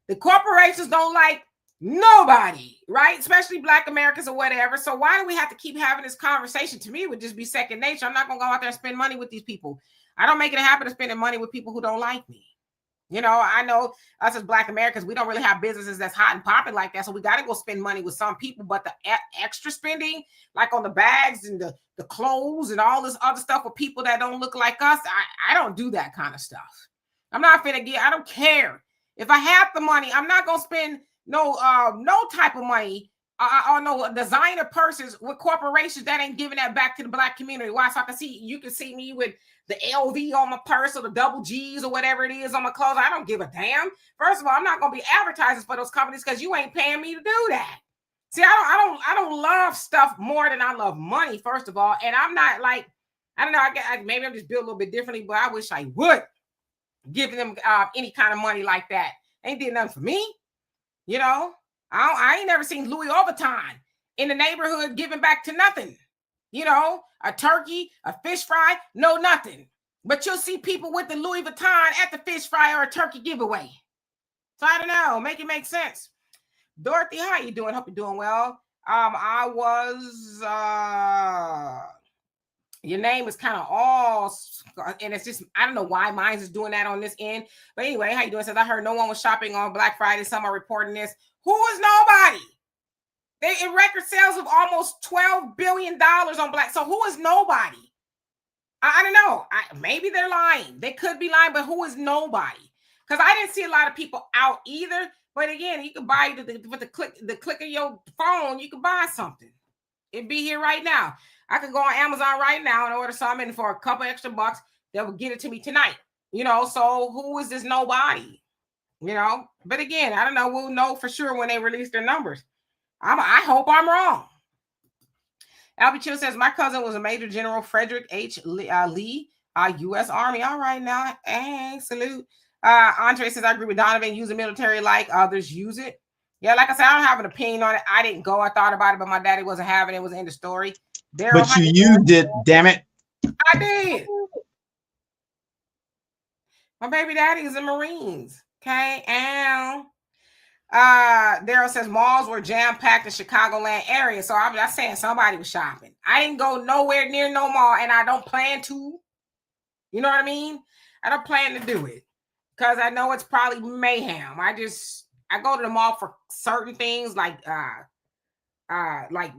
The corporations don't like nobody, right? Especially Black Americans or whatever. So why do we have to keep having this conversation? To me, it would just be second nature. I'm not going to go out there and spend money with these people. I don't make it a habit of spending money with people who don't like me. You know, I know us as Black Americans, we don't really have businesses that's hot and popping like that. So we got to go spend money with some people. But the extra spending, like on the bags and the clothes and all this other stuff with people that don't look like us, I don't do that kind of stuff. I'm not finna get, I don't care. If I have the money, I'm not going to spend no type of money on no designer purses with corporations that ain't giving that back to the Black community. Why? So I can see, you can see me with the LV on my purse or the double G's or whatever it is on my clothes. I don't give a damn. First of all, I'm not going to be advertising for those companies because you ain't paying me to do that. See, I don't love stuff more than I love money, first of all. And I'm not like, I don't know, maybe I'm just built a little bit differently, but I wish I would give them any kind of money like that. Ain't did nothing for me. You know, I ain't never seen Louis Vuitton in the neighborhood giving back to nothing. You know, a turkey, a fish fry, no nothing. But you'll see people with the Louis Vuitton at the fish fry or a turkey giveaway. So I don't know, make it make sense. Dorothy, how you doing? Hope you're doing well. I was, your name is kind of all, and it's just, I don't know why mine is doing that on this end. But anyway, how you doing? Says, I heard no one was shopping on Black Friday. Some are reporting this. Who is nobody? They in record sales of almost $12 billion on Black. So who is nobody? I don't know. Maybe they're lying. They could be lying, but who is nobody? Because I didn't see a lot of people out either. But again, you can buy with the click of your phone, you can buy something. It'd be here right now. I could go on Amazon right now and order something for a couple extra bucks that will get it to me tonight. You know, so who is this nobody? You know, but again, I don't know. We'll know for sure when they release their numbers. I hope I'm wrong. Albie Chill says, my cousin was a Major General Frederick H. Lee, U.S. Army. All right now. Hey, salute. Andre says, I agree with Donovan. Use the military like others use it. Yeah, like I said, I don't have an opinion on it. I didn't go. I thought about it, but my daddy wasn't having it. It was in the story. But you used it, damn it. I did. My baby daddy is in Marines. Okay, and Daryl says malls were jam-packed in Chicagoland area. So I'm not saying somebody was shopping. I didn't go nowhere near no mall, and I don't plan to. You know what I mean? I don't plan to do it because I know it's probably mayhem. I go to the mall for certain things like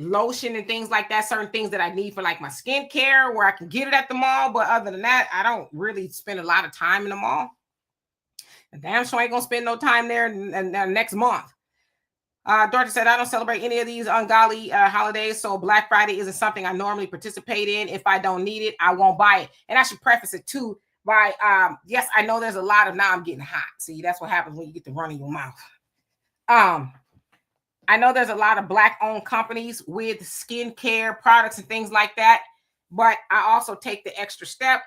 lotion and things like that, certain things that I need for like my skincare where I can get it at the mall. But other than that, I don't really spend a lot of time in the mall. And damn sure I ain't gonna spend no time there next month. Dorothy said, I don't celebrate any of these ungodly holidays, so Black Friday isn't something I normally participate in. If I don't need it, I won't buy it. And I should preface it too by, yes, I know there's a lot of, now I'm getting hot. See, that's what happens when you get the run in your mouth. I know there's a lot of Black-owned companies with skincare products and things like that, but I also take the extra step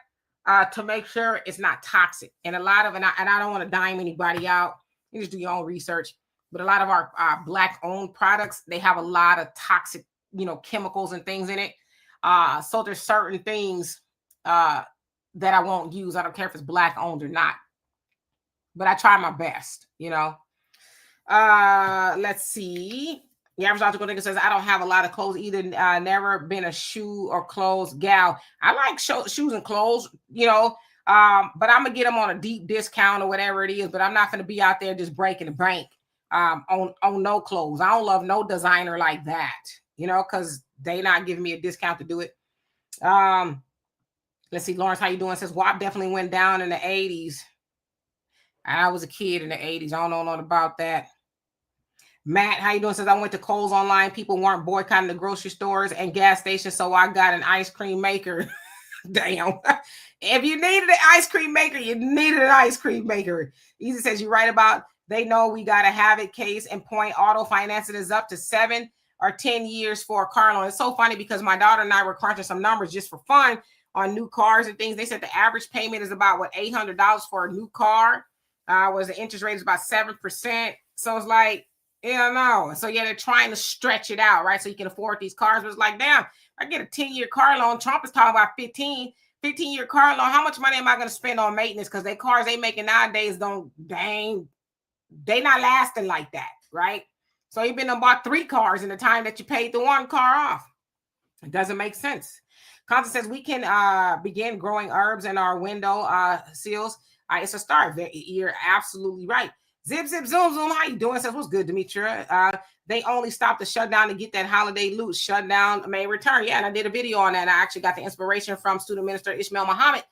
to make sure it's not toxic. And a lot of, and I don't want to dime anybody out. You just do your own research. But a lot of our Black-owned products, they have a lot of toxic, chemicals and things in it. So there's certain things that I won't use. I don't care if it's Black-owned or not. But I try my best, Let's see. The average optical nigga says, I don't have a lot of clothes either. Never been a shoe or clothes gal. I like shoes and clothes, but I'm going to get them on a deep discount or whatever it is. But I'm not going to be out there just breaking the bank. On no clothes. I don't love no designer like that, because they not giving me a discount to do it. Let's see, Lawrence, how you doing? Says WAP definitely went down in the 80s. I was a kid in the 80s. I don't know nothing about that. Matt, how you doing? Says I went to Kohl's online. People weren't boycotting the grocery stores and gas stations, so I got an ice cream maker. Damn. If you needed an ice cream maker, you needed an ice cream maker. Easy says you're right about they know we got to have it. Case in point, auto financing is up to 7 or 10 years for a car loan. It's so funny because my daughter and I were crunching some numbers just for fun on new cars and things. They said the average payment is about $800 for a new car. Was the interest rate is about 7%. So it's like, no. So yeah, they're trying to stretch it out, right? So you can afford these cars. But it's like, damn, I get a 10-year car loan. Trump is talking about 15-year car loan. How much money am I going to spend on maintenance? Because they cars they making nowadays they not lasting like that, right? So you've been and bought 3 cars in the time that you paid the 1 car off. It doesn't make sense. Constance says we can begin growing herbs in our window sills. It's a start. You're absolutely right. Zip, zip, zoom, zoom. How you doing? Says, what's good, Demetria? They only stopped the shutdown to get that holiday loot. Shutdown may return. Yeah, and I did a video on that. And I actually got the inspiration from student minister Ishmael Muhammad.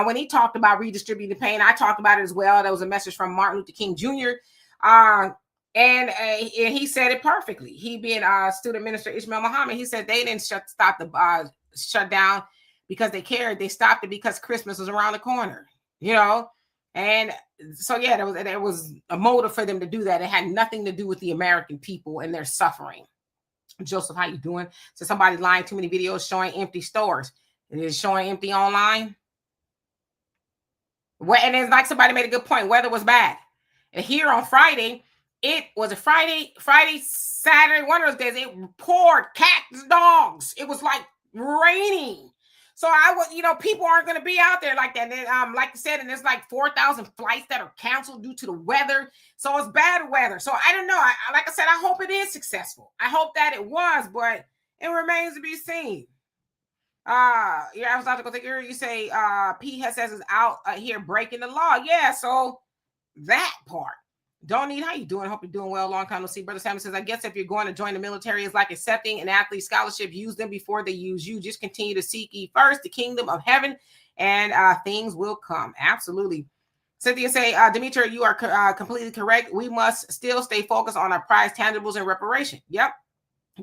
When he talked about redistributing the pain, I talked about it as well. There was a message from Martin Luther King Jr. And he said it perfectly. He being student minister Ishmael Muhammad, he said they didn't stop the shutdown because they cared. They stopped it because Christmas was around the corner, And so, yeah, there was a motive for them to do that. It had nothing to do with the American people and their suffering. Joseph, how you doing? So somebody lying, too many videos showing empty stores. It is showing empty online. And it's like somebody made a good point. Weather was bad. And here on Friday, it was a Friday, Saturday, one of those days, it poured cats, dogs. It was like raining. So I was, people aren't going to be out there like that. And like I said, and there's like 4,000 flights that are canceled due to the weather. So it's bad weather. So I don't know. Like I said, I hope it is successful. I hope that it was, but it remains to be seen. I was about to go think you say Pete says is out here breaking the law. Yeah, so that part. Don't need how you doing? Hope you're doing well. Long time no see. Brother Simon says, I guess if you're going to join the military, it's like accepting an athlete scholarship. Use them before they use you. Just continue to seek ye first the kingdom of heaven, and things will come. Absolutely. Cynthia say, Demetria, you are completely correct. We must still stay focused on our prize, tangibles, and reparation. Yep.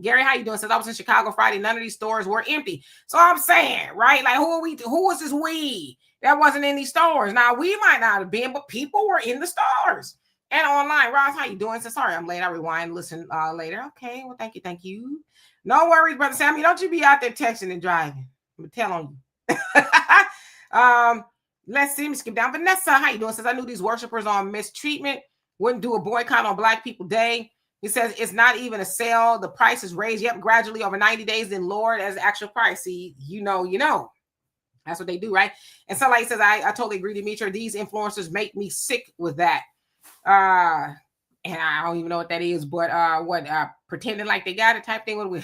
Gary, how you doing? Says I was in Chicago Friday. None of these stores were empty. So I'm saying, right? Like, who was this we that wasn't in these stores? Now, we might not have been, but people were in the stores. And online, Ross, how you doing? So sorry, I'm late. I rewind, listen later. Okay, well, thank you. No worries, Brother Sammy. Don't you be out there texting and driving. I'm gonna tell on you. Let's see. Let me skip down. Vanessa, how you doing? Says I knew these worshipers on mistreatment wouldn't do a boycott on Black People Day. He says it's not even a sale. The price is raised. Yep, gradually over 90 days, then lowered as the actual price. See, you know. That's what they do, right? And somebody says, I totally agree, Demetria. These influencers make me sick with that. And I don't even know what that is, but pretending like they got it type thing. What we?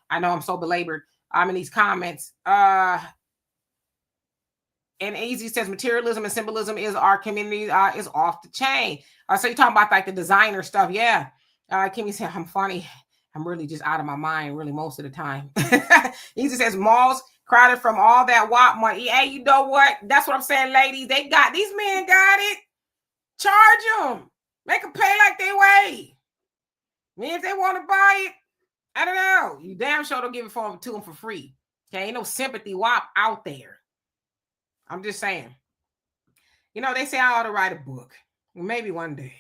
I know I'm so belabored. I'm in these comments. And Easy says materialism and symbolism is our community is off the chain. So you're talking about like the designer stuff, yeah. Kimmy said I'm funny. I'm really just out of my mind, really most of the time. Easy says malls crowded from all that WAP money. Hey, you know what? That's what I'm saying, ladies. They got these men got it. Charge them. Make them pay like they weigh. I mean, if they want to buy it, I don't know. You damn sure don't give it to them for free. Okay, ain't no sympathy WAP out there. I'm just saying. You know, they say I ought to write a book. Maybe one day.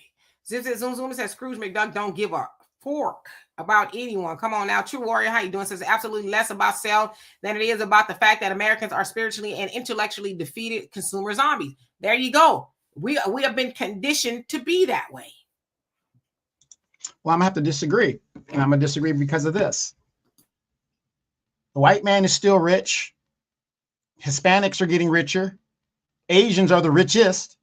Zoom says Scrooge McDuck don't give a fork about anyone. Come on now. True Warrior, how you doing? Says absolutely less about self than it is about the fact that Americans are spiritually and intellectually defeated consumer zombies. There you go. We have been conditioned to be that way. Well, I'm going to have to disagree. And I'm going to disagree because of this. The white man is still rich. Hispanics are getting richer. Asians are the richest.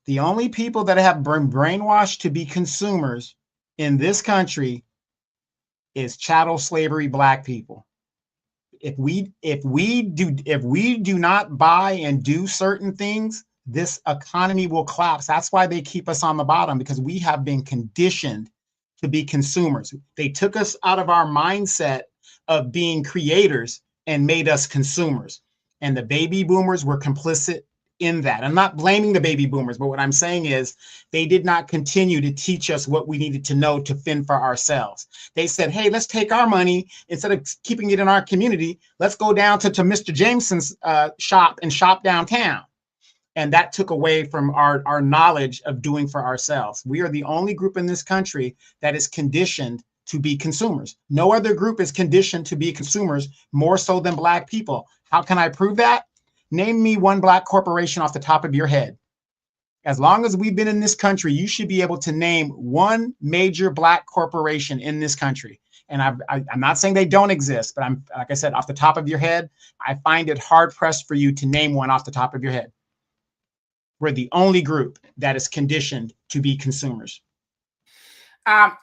The only people that have been brainwashed to be consumers in this country is chattel slavery black people. If we do not buy and do certain things, this economy will collapse. That's why they keep us on the bottom, because we have been conditioned to be consumers. They took us out of our mindset of being creators and made us consumers. And the baby boomers were complicit in that. I'm not blaming the baby boomers, but what I'm saying is they did not continue to teach us what we needed to know to fend for ourselves. They said, hey, let's take our money, instead of keeping it in our community, let's go down to Mr. Jameson's shop and shop downtown. And that took away from our knowledge of doing for ourselves. We are the only group in this country that is conditioned to be consumers. No other group is conditioned to be consumers more so than black people. How can I prove that? Name me one black corporation off the top of your head. As long as we've been in this country, you should be able to name one major black corporation in this country. And I'm not saying they don't exist, but I'm, like I said, off the top of your head, I find it hard pressed for you to name one off the top of your head. We're the only group that is conditioned to be consumers. Yeah,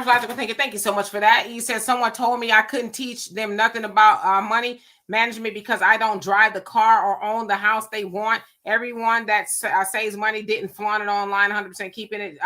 logical thinking. Thank you so much for that. You said someone told me I couldn't teach them nothing about money management because I don't drive the car or own the house they want. Everyone that saves money didn't flaunt it online, 100% keeping it.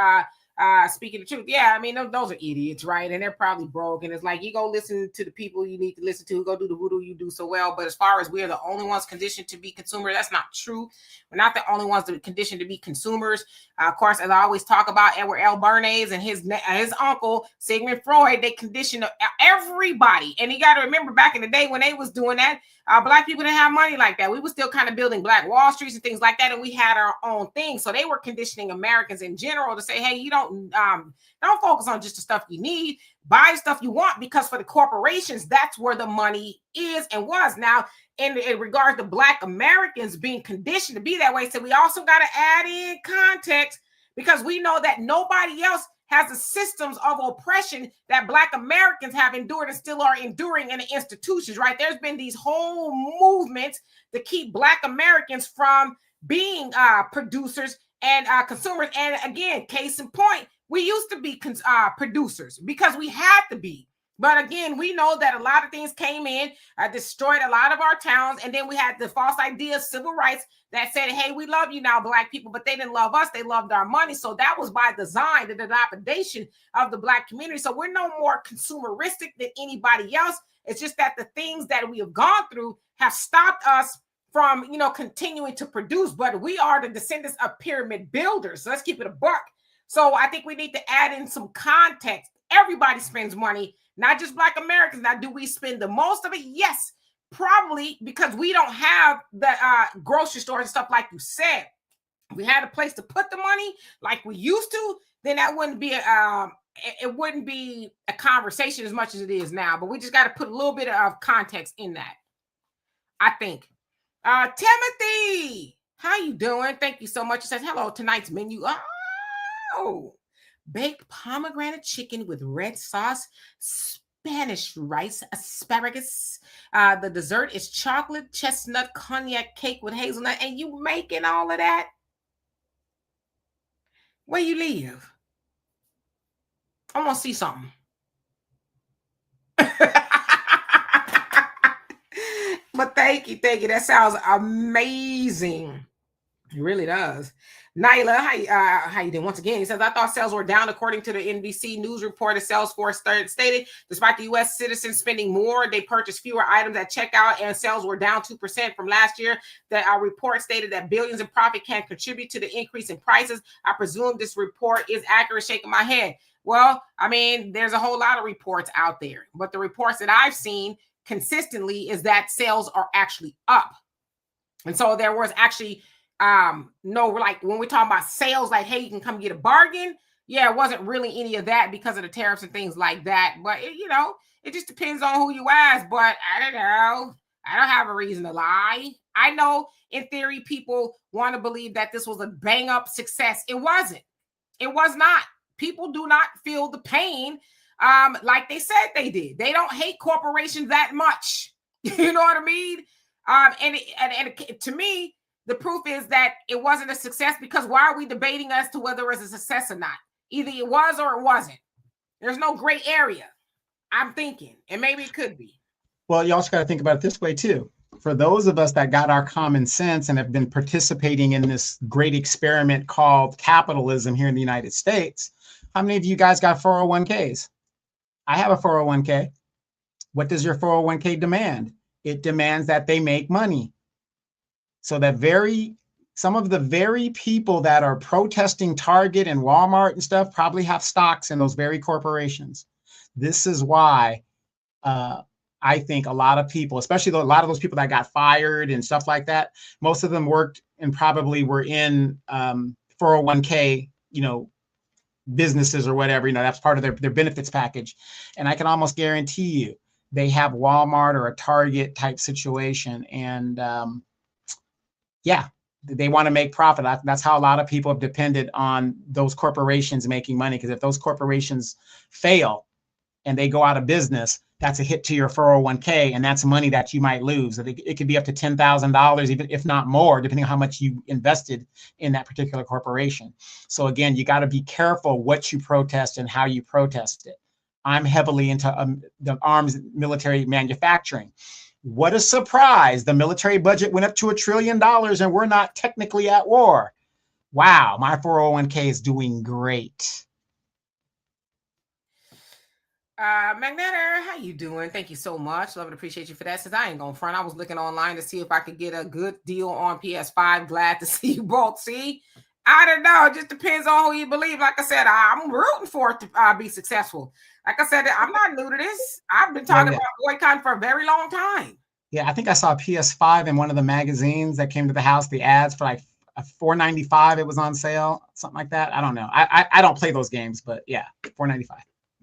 Speaking the truth. Yeah, I mean, those are idiots, right? And they're probably broke. And it's like, you go listen to the people you need to listen to, go do the voodoo you do so well. But as far as we're the only ones conditioned to be consumers, that's not true. We're not the only ones that are conditioned to be consumers. Of course, as I always talk about, Edward L. Bernays and his uncle, Sigmund Freud, they conditioned everybody. And you got to remember back in the day when they was doing that, black people didn't have money like that. We were still kind of building Black Wall Streets and things like that, and we had our own thing. So they were conditioning Americans in general to say, hey, you don't focus on just the stuff you need. Buy stuff you want, because for the corporations, that's where the money is and was. Now, in regards to Black Americans being conditioned to be that way, so we also got to add in context, because we know that nobody else has the systems of oppression that Black Americans have endured and still are enduring in the institutions, right? There's been these whole movements to keep Black Americans from being producers and consumers. And again, case in point, we used to be producers because we had to be. But again, we know that a lot of things came in, destroyed a lot of our towns. And then we had the false idea of civil rights that said, hey, we love you now, Black people, but they didn't love us. They loved our money. So that was by design, the dilapidation of the Black community. So we're no more consumeristic than anybody else. It's just that the things that we have gone through have stopped us from, continuing to produce. But we are the descendants of pyramid builders. So let's keep it a buck. So I think we need to add in some context. Everybody spends money, not just Black Americans. Now, do we spend the most of it? Yes, probably, because we don't have the grocery stores and stuff like you said. If we had a place to put the money like we used to, then that wouldn't be it wouldn't be a conversation as much as it is now. But we just got to put a little bit of context in that, I think. Timothy, how you doing? Thank you so much. It says, hello, tonight's menu. Oh, baked pomegranate chicken with red sauce, Spanish rice, asparagus. The dessert is chocolate chestnut cognac cake with hazelnut. And you making all of that? Where you live? I want to see something. But thank you. That sounds amazing. It really does. Nyla, how you doing? Once again, he says, I thought sales were down according to the NBC News report. Salesforce stated, despite the U.S. citizens spending more, they purchased fewer items at checkout, and sales were down 2% from last year. Our report stated that billions in profit can contribute to the increase in prices. I presume this report is accurate. Shaking my head. Well, I mean, there's a whole lot of reports out there, but the reports that I've seen consistently is that sales are actually up. And so there was actually no, like when we talk about sales, like, hey, you can come get a bargain. Yeah, it wasn't really any of that because of the tariffs and things like that. But it just depends on who you ask. But I don't know. I don't have a reason to lie. I know in theory, people want to believe that this was a bang up success. It wasn't. It was not. People do not feel the pain like they said they did. They don't hate corporations that much. You know what I mean? And to me, the proof is that it wasn't a success, because why are we debating as to whether it was a success or not? Either it was or it wasn't. There's no gray area, I'm thinking, and maybe it could be. Well, you also got to think about it this way too. For those of us that got our common sense and have been participating in this great experiment called capitalism here in the United States, how many of you guys got 401ks? I have a 401k. What does your 401k demand? It demands that they make money. So that some of the very people that are protesting Target and Walmart and stuff probably have stocks in those very corporations. This is why I think a lot of people, especially a lot of those people that got fired and stuff like that, most of them worked and probably were in 401k, businesses or whatever, that's part of their benefits package. And I can almost guarantee you they have Walmart or a Target type situation. And they want to make profit. That's how a lot of people have depended on those corporations making money. Because if those corporations fail and they go out of business, that's a hit to your 401k, and that's money that you might lose. It could be up to $10,000, even if not more, depending on how much you invested in that particular corporation. So again, you got to be careful what you protest and how you protest it. I'm heavily into the arms military manufacturing. What a surprise. The military budget went up to $1 trillion and we're not technically at war. Wow, my 401k is doing great. Magnetter, how you doing? Thank you so much. Love and appreciate you for that. Since I ain't gonna front, I was looking online to see if I could get a good deal on PS5. Glad to see you both. See, I don't know. It just depends on who you believe. Like I said, I'm rooting for it to be successful. Like I said, I'm not new to this. I've been talking about Boycott for a very long time. Yeah, I think I saw a PS5 in one of the magazines that came to the house. The ads for like $4.95. It was on sale, something like that. I don't know. I don't play those games, but yeah, $4.95.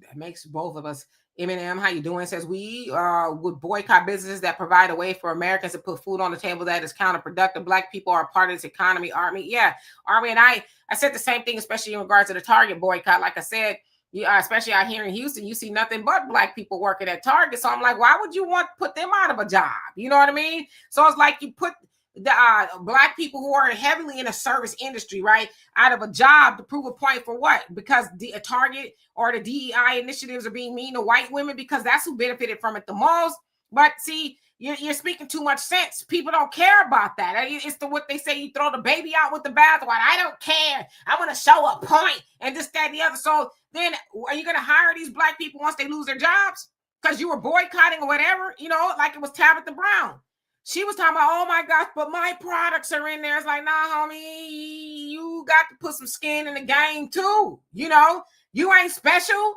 That makes both of us. Eminem, how you doing? Says we would boycott businesses that provide a way for Americans to put food on the table that is counterproductive. Black people are a part of this economy. Army, and I said the same thing, especially in regards to the Target boycott. Like I said, especially out here in Houston, you see nothing but Black people working at Target. So I'm like, why would you want to put them out of a job? You know what I mean? So it's like you put the Black people who are heavily in a service industry, right, out of a job to prove a point for what? Because the Target or the DEI initiatives are being mean to white women, because that's who benefited from it the most. But see, you're speaking too much sense. People don't care about that. It's what they say, you throw the baby out with the bathwater. I don't care. I want to show a point and this, that, and the other. So then are you going to hire these Black people once they lose their jobs because you were boycotting or whatever? Like it was Tabitha Brown. She was talking about, oh my gosh, but my products are in there. It's like, nah, homie, you got to put some skin in the game too. You ain't special.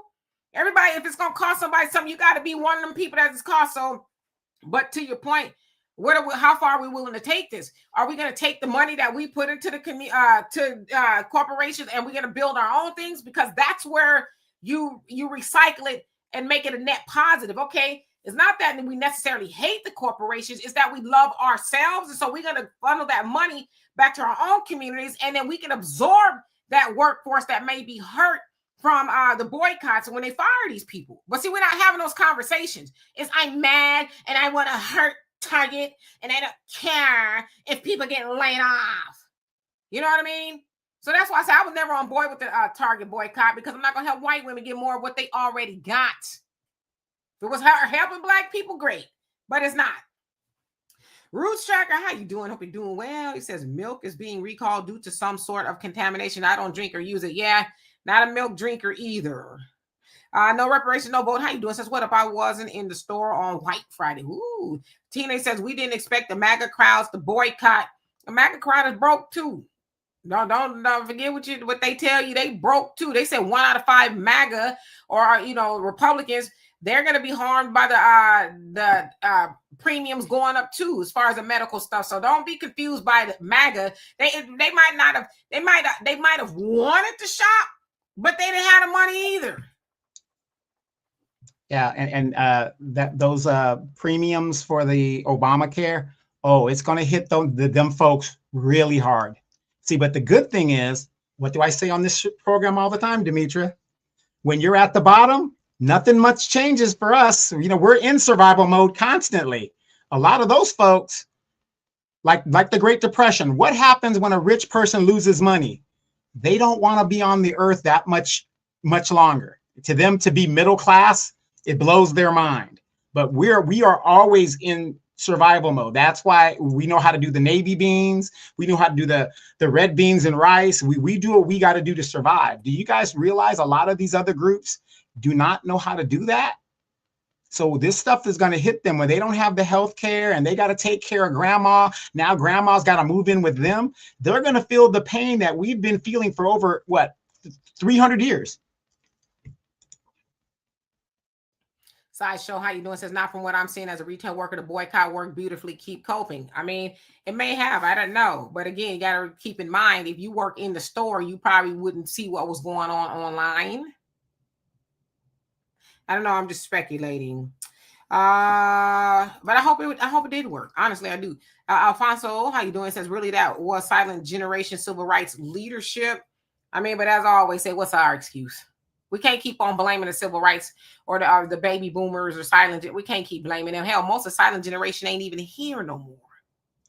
Everybody, if it's going to cost somebody something, you got to be one of them people that it's cost. So, but to your point, how far are we willing to take this? Are we going to take the money that we put into the corporations and we're going to build our own things? Because that's where you recycle it and make it a net positive. Okay. It's not that we necessarily hate the corporations. It's that we love ourselves. And so we're going to funnel that money back to our own communities. And then we can absorb that workforce that may be hurt from the boycotts when they fire these people. But see, we're not having those conversations. It's I'm mad and I want to hurt Target and I don't care if people get laid off. You know what I mean? So that's why I said I was never on board with the Target boycott, because I'm not going to help white women get more of what they already got. If it was helping black people, great, but it's not. Roots Tracker, how you doing? Hope you're doing well. He says milk is being recalled due to some sort of contamination. I don't drink or use it. Yeah, not a milk drinker either. No reparation, no vote. How you doing? Says, what if I wasn't in the store on White Friday? Ooh. Tina says, we didn't expect the MAGA crowds to boycott. The MAGA crowd is broke too. No, don't forget what they tell you. They broke too. They said 1 out of 5 MAGA or Republicans, they're going to be harmed by the premiums going up too, as far as the medical stuff. So don't be confused by the MAGA. They might have wanted to shop, but they didn't have the money either. Yeah, and that those premiums for the Obamacare, it's going to hit them folks really hard. See, but the good thing is, what do I say on this program all the time, Demetra? When you're at the bottom, nothing much changes for us. We're in survival mode constantly. A lot of those folks, like the Great Depression, what happens when a rich person loses money? They don't want to be on the earth that much longer. To them, to be middle class, it blows their mind. But we are always in survival mode. That's why we know how to do the navy beans. We know how to do the red beans and rice. We do what we got to do to survive. Do you guys realize a lot of these other groups do not know how to do that? So this stuff is going to hit them when they don't have the health care and they got to take care of grandma. Now grandma's got to move in with them. They're going to feel the pain that we've been feeling for over 300 years. Sideshow, how you doing? Says, not from what I'm seeing as a retail worker, the boycott worked beautifully. Keep coping. I mean, it may have, I don't know. But again, you got to keep in mind, if you work in the store, you probably wouldn't see what was going on online. I don't know. I'm just speculating. But I hope it did work. Honestly, I do. Alfonso, how you doing? Says, really, that was silent generation civil rights leadership. I mean, but as I always say, what's our excuse? We can't keep on blaming the civil rights or the baby boomers or silent. We can't keep blaming them. Hell, most of the silent generation ain't even here no more.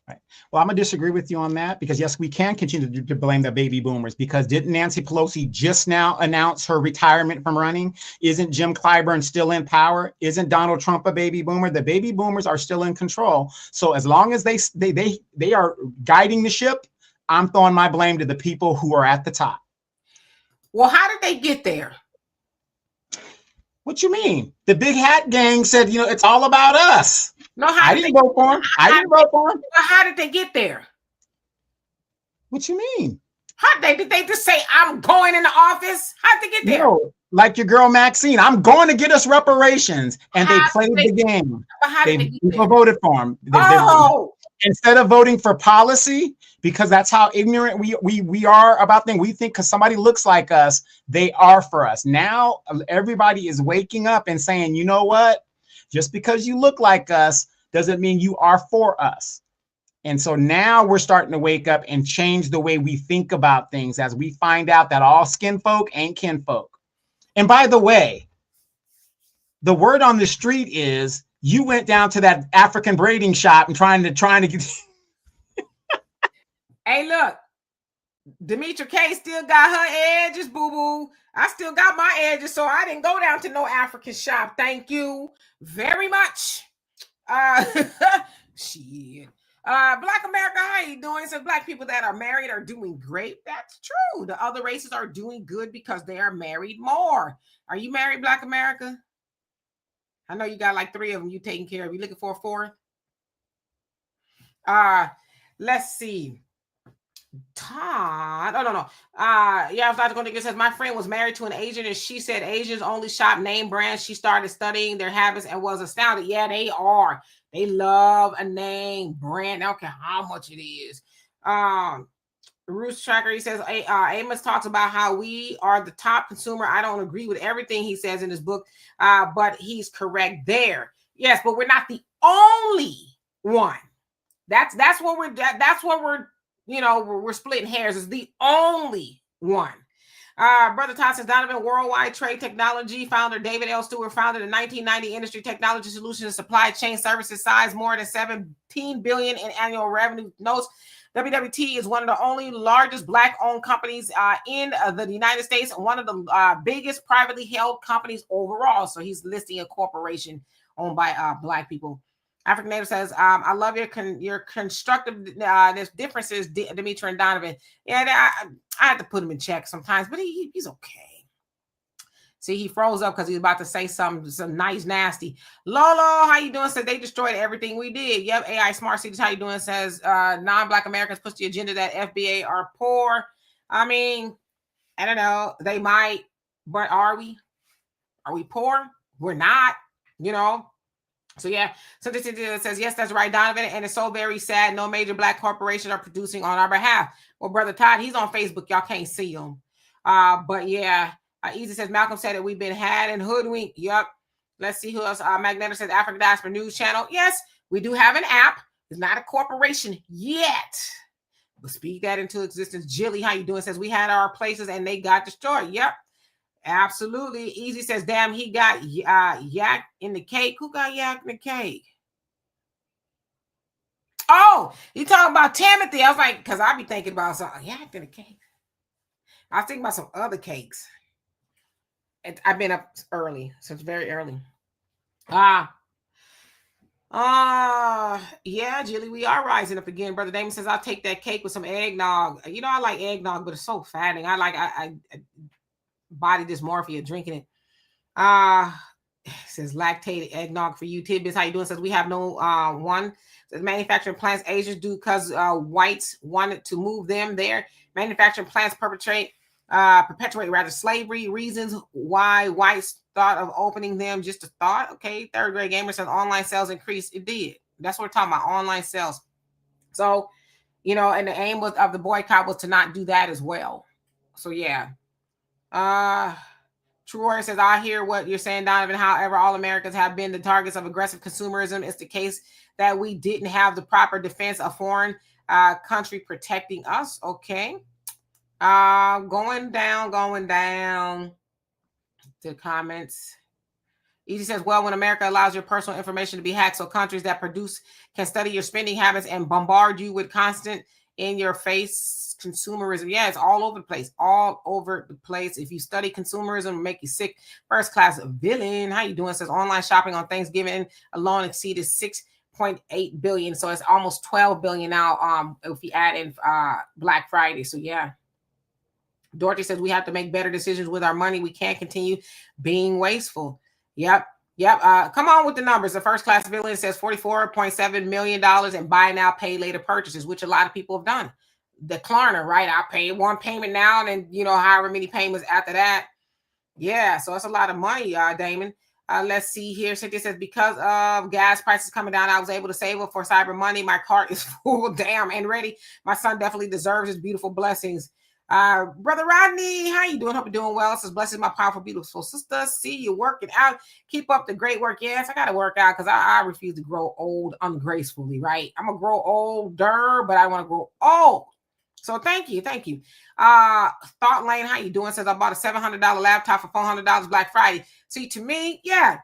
Right. Well, I'm going to disagree with you on that, because yes, we can continue to blame the baby boomers, because didn't Nancy Pelosi just now announce her retirement from running? Isn't Jim Clyburn still in power? Isn't Donald Trump a baby boomer? The baby boomers are still in control. So as long as they are guiding the ship, I'm throwing my blame to the people who are at the top. Well, how did they get there? What you mean? The big hat gang said, it's all about us. No, I didn't vote for him. How did they get there? What you mean? Did they just say, I'm going in the office? How did they get there? No, like your girl Maxine, I'm going to get us reparations. And they played the game. People voted for him. Instead of voting for policy, because that's how ignorant we are about things. We think because somebody looks like us, they are for us. Now everybody is waking up and saying, you know what? Just because you look like us doesn't mean you are for us. And so now we're starting to wake up and change the way we think about things as we find out that all skin folk ain't kin folk. And by the way, the word on the street is you went down to that African braiding shop and trying to get. Hey, look, Demetra K still got her edges, boo-boo. I still got my edges, so I didn't go down to no African shop. Thank you very much. Shit. Black America, how you doing? So black people that are married are doing great. That's true. The other races are doing good because they are married more. Are you married, Black America? I know you got like 3 of them you taking care of. You looking for a 4th? Let's see. Todd. No. Yeah, I was going to get says my friend was married to an Asian and she said Asians only shop name brands. She started studying their habits and was astounded. Yeah, they are. They love a name brand. I don't care how much it is. Roost Tracker, he says, Amos talks about how we are the top consumer. I don't agree with everything he says in his book, but he's correct there. Yes, but we're not the only one. That's what we're we're splitting hairs. Is the only one. Brother Todd says Donovan Worldwide Trade Technology founder David L. Stewart founded in 1990 Industry Technology Solutions and Supply Chain Services, size more than $17 billion in annual revenue. Notes WWT is one of the only largest Black-owned companies in the United States, and one of the biggest privately held companies overall. So he's listing a corporation owned by Black people. African Native says, I love your constructive differences, Demetri and Donovan. Yeah, I have to put him in check sometimes, but he's okay. See, he froze up because he's about to say some nice, nasty. Lolo, how you doing? Said they destroyed everything we did. Yep, AI Smart Cities, how you doing? Says non-Black Americans push the agenda that FBA are poor. I mean, I don't know. They might, but are we? Are we poor? We're not, you know. So yeah, so this says, yes, that's right, Donovan, and it's so very sad. No major Black corporations are producing on our behalf. Well, Brother Todd, he's on Facebook. Y'all can't see him. But yeah, Easy says, Malcolm said that we've been had and hoodwinked. Yep. Let's see who else. Magnetic says, African Diaspora News Channel. Yes, we do have an app. It's not a corporation yet. But speak that into existence. Jilly, how you doing? Says, we had our places and they got destroyed. Yep. Absolutely. Easy says, damn, he got yak in the cake. Who got yak in the cake? Oh, you talking about Timothy. I was like, because I be thinking about some yak in the cake. I was thinking about some other cakes. I've been up early, so it's very early. Yeah, Jilly, we are rising up again. Brother Damon says, I'll take that cake with some eggnog. You know, I like eggnog, but it's so fattening. I body dysmorphia drinking it. Says lactated eggnog for you. Tidbits, how you doing? Says we have no one. Says manufacturing plants Asians do because whites wanted to move them there. Manufacturing plants perpetuate rather slavery. Reasons why whites thought of opening them, just a thought. Okay, third grade gamer says online sales increased. It did. That's what we're talking about, online sales. So, you know, and the aim of the boycott was to not do that as well. So yeah. Troy says, I hear what you're saying, Donovan. However, all Americans have been the targets of aggressive consumerism. It's the case that we didn't have the proper defense of foreign country protecting us. Okay. Going down to comments. Easy says, well, when America allows your personal information to be hacked, so countries that produce can study your spending habits and bombard you with constant in your face consumerism. Yeah, it's all over the place. All over the place. If you study consumerism, it'll make you sick. First class villain. How you doing? Says online shopping on Thanksgiving alone exceeded 6.8 billion. So it's almost 12 billion now. If we add in Black Friday. So yeah. Dorothy says we have to make better decisions with our money. We can't continue being wasteful. Yep. Come on with the numbers. The first class villain says $44.7 million in buy now, pay later purchases, which a lot of people have done. The Klarna, right? I pay one payment now, and then, you know, however many payments after that. Yeah, so that's a lot of money, Damon. Let's see here. Cynthia says, because of gas prices coming down, I was able to save up for Cyber Monday. My cart is full, damn, and ready. My son definitely deserves his beautiful blessings. Brother Rodney, how you doing? Hope you're doing well. Says, blessings, my powerful, beautiful sister. See you working out. Keep up the great work. Yes, I got to work out because I refuse to grow old ungracefully, right? I'm going to grow older, but I want to grow old. So thank you. Thought Lane, how you doing? Says, I bought a $700 laptop for $400 Black Friday. See, to me, yeah.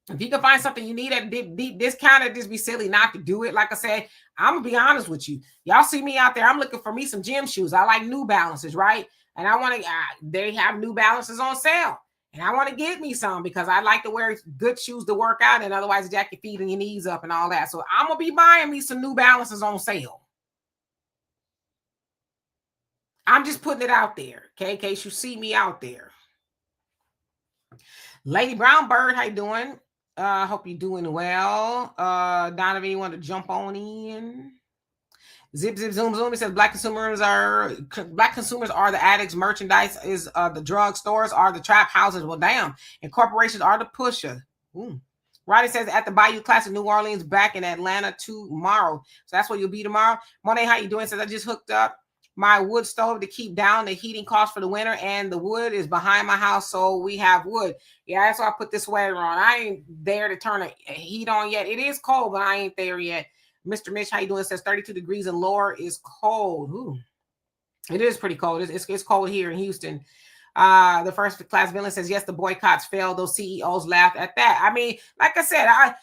If you can find something you need at a deep discount, just be silly not to do it. Like I said, I'm going to be honest with you. Y'all see me out there. I'm looking for me some gym shoes. I like New Balances, right? And I want to, they have New Balances on sale. And I want to get me some because I like to wear good shoes to work out. And otherwise, jack your feet and your knees up and all that. So I'm going to be buying me some New Balances on sale. I'm just putting it out there, okay, in case you see me out there. Lady Brown Bird, how you doing? Hope you're doing well. Donovan, you want to jump on in? Zip, zoom. It says black consumers are the addicts. Merchandise is the drug stores are the trap houses. Well, damn. And corporations are the pusher. Roddy says at the Bayou Classic, New Orleans, back in Atlanta tomorrow. So that's where you'll be tomorrow. Monet, how you doing? Says I just hooked up my wood stove to keep down the heating costs for the winter, and the wood is behind my house, so we have wood. Yeah, that's why I put this sweater on. I ain't there to turn the heat on yet. It is cold, but I ain't there yet. Mr. Mitch, how you doing? Says 32 degrees and lower is cold. Ooh. It is pretty cold. It's cold here in Houston. The first class villain says, yes, the boycotts failed. Those CEOs laughed at that. I mean, like I said, I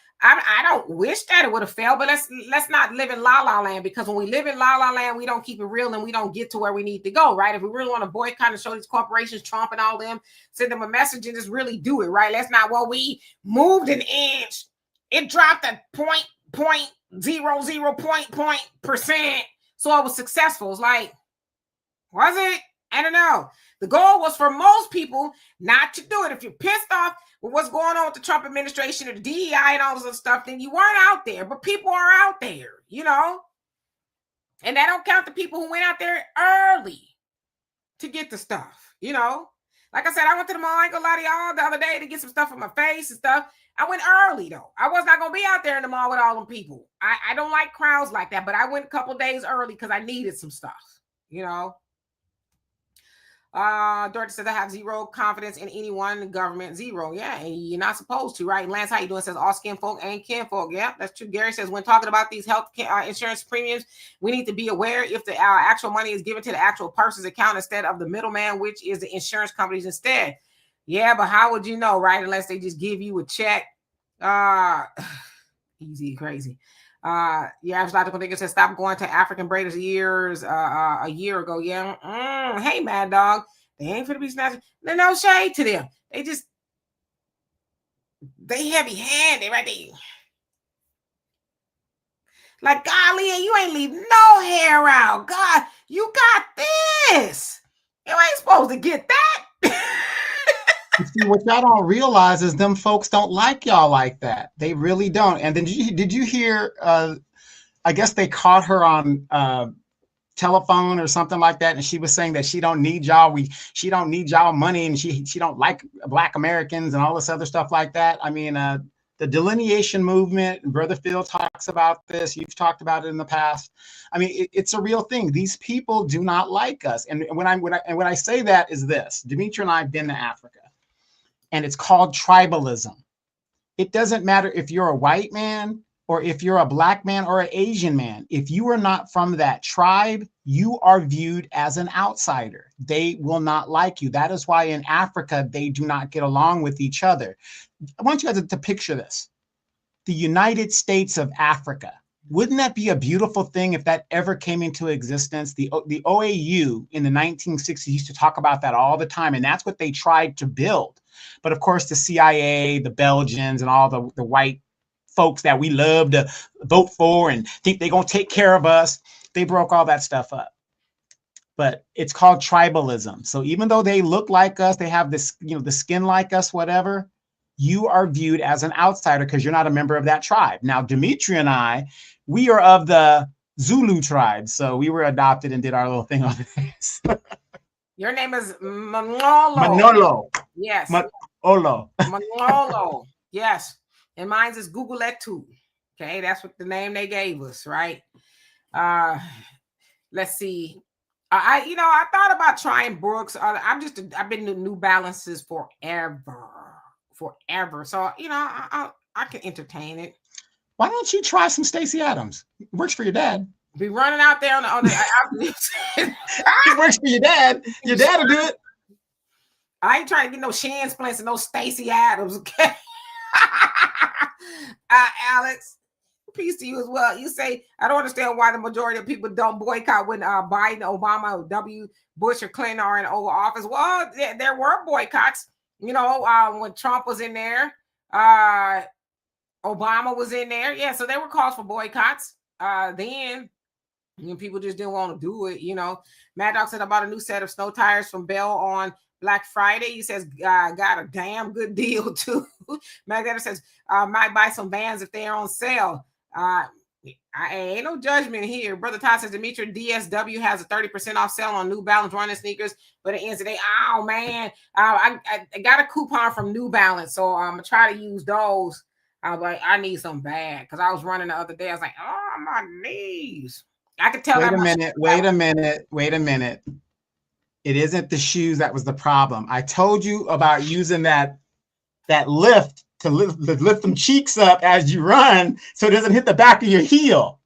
don't wish that it would have failed, but let's not live in la la land, because when we live in la la land, we don't keep it real and we don't get to where we need to go, right? If we really want to boycott and show these corporations, Trump and all them, send them a message and just really do it, right? Let's not, well, we moved an inch, it dropped a point percent, so it was successful. It's like, was it? I don't know. The goal was for most people not to do it. If you're pissed off with what's going on with the Trump administration or the DEI and all this other stuff, then you weren't out there. But people are out there, you know. And that don't count the people who went out there early to get the stuff, you know. Like I said, I went to the mall, I ain't gonna lie to y'all, the other day to get some stuff for my face and stuff. I went early, though. I was not going to be out there in the mall with all them people. I don't like crowds like that, but I went a couple days early because I needed some stuff, you know. Dorothy says, I have zero confidence in anyone in the government. Zero. Yeah, and you're not supposed to, right? Lance, how you doing? Says, all skin folk ain't kin folk. Yeah, that's true. Gary says, when talking about these health insurance premiums, we need to be aware if the actual money is given to the actual person's account instead of the middleman, which is the insurance companies instead. Yeah, but how would you know, right? Unless they just give you a check. Easy, crazy. Yeah, I was like to think it says stop going to African braiders a year ago. Yeah. Hey, Mad Dog. They ain't finna be snatching. There's no shade to them. They heavy handed right there. Like, golly, you ain't leave no hair out. God, you got this. You ain't supposed to get that. See, what y'all don't realize is them folks don't like y'all like that. They really don't. And then did you hear, I guess they caught her on telephone or something like that, and she was saying that she don't need y'all. She don't need y'all money, and she don't like Black Americans and all this other stuff like that. I mean, the delineation movement, Brother Phil talks about this. You've talked about it in the past. I mean, it's a real thing. These people do not like us. And when I say that is this: Demetri and I have been to Africa. And it's called tribalism. It doesn't matter if you're a white man or if you're a Black man or an Asian man. If you are not from that tribe, you are viewed as an outsider. They will not like you. That is why in Africa, they do not get along with each other. I want you guys to picture this. The United States of Africa. Wouldn't that be a beautiful thing if that ever came into existence? The OAU in the 1960s used to talk about that all the time, and that's what they tried to build. But of course, the CIA, the Belgians, and all the white folks that we love to vote for and think they're going to take care of us, they broke all that stuff up. But it's called tribalism. So even though they look like us, they have this, you know, the skin like us, whatever, you are viewed as an outsider because you're not a member of that tribe. Now, Demetri and I, we are of the Zulu tribe. So we were adopted and did our little thing on this. Your name is Manolo. Manolo. Yes. Manolo. Manolo. Yes. And mine's is Googleetu. Okay, that's what the name they gave us, right? Let's see. I thought about trying Brooks. I've been to New Balances forever. So, you know, I can entertain it. Why don't you try some Stacey Adams? It works for your dad. Be running out there on the It works for your dad. Your dad will do it. I ain't trying to get no shin splints and no Stacey Adams, okay? Alex, peace to you as well. You say, I don't understand why the majority of people don't boycott when Biden, Obama, W. Bush, or Clinton are in Oval Office. Well, there were boycotts. You know, when Trump was in there, Obama was in there. Yeah, so there were calls for boycotts. Then people just didn't want to do it, you know. Mad Dog said I bought a new set of snow tires from Bell on Black Friday. He says, got a damn good deal too. Magdalena says, might buy some Vans if they're on sale. I ain't no judgment here. Brother Todd says, Demetri, DSW has a 30% off sale on New Balance running sneakers, but it ends today. Oh man, I got a coupon from New Balance, so I'm gonna try to use those. I was like, I need some bad because I was running the other day. I was like, oh, my knees. I could tell. Wait a minute. It isn't the shoes that was the problem. I told you about using that lift to lift them cheeks up as you run so it doesn't hit the back of your heel.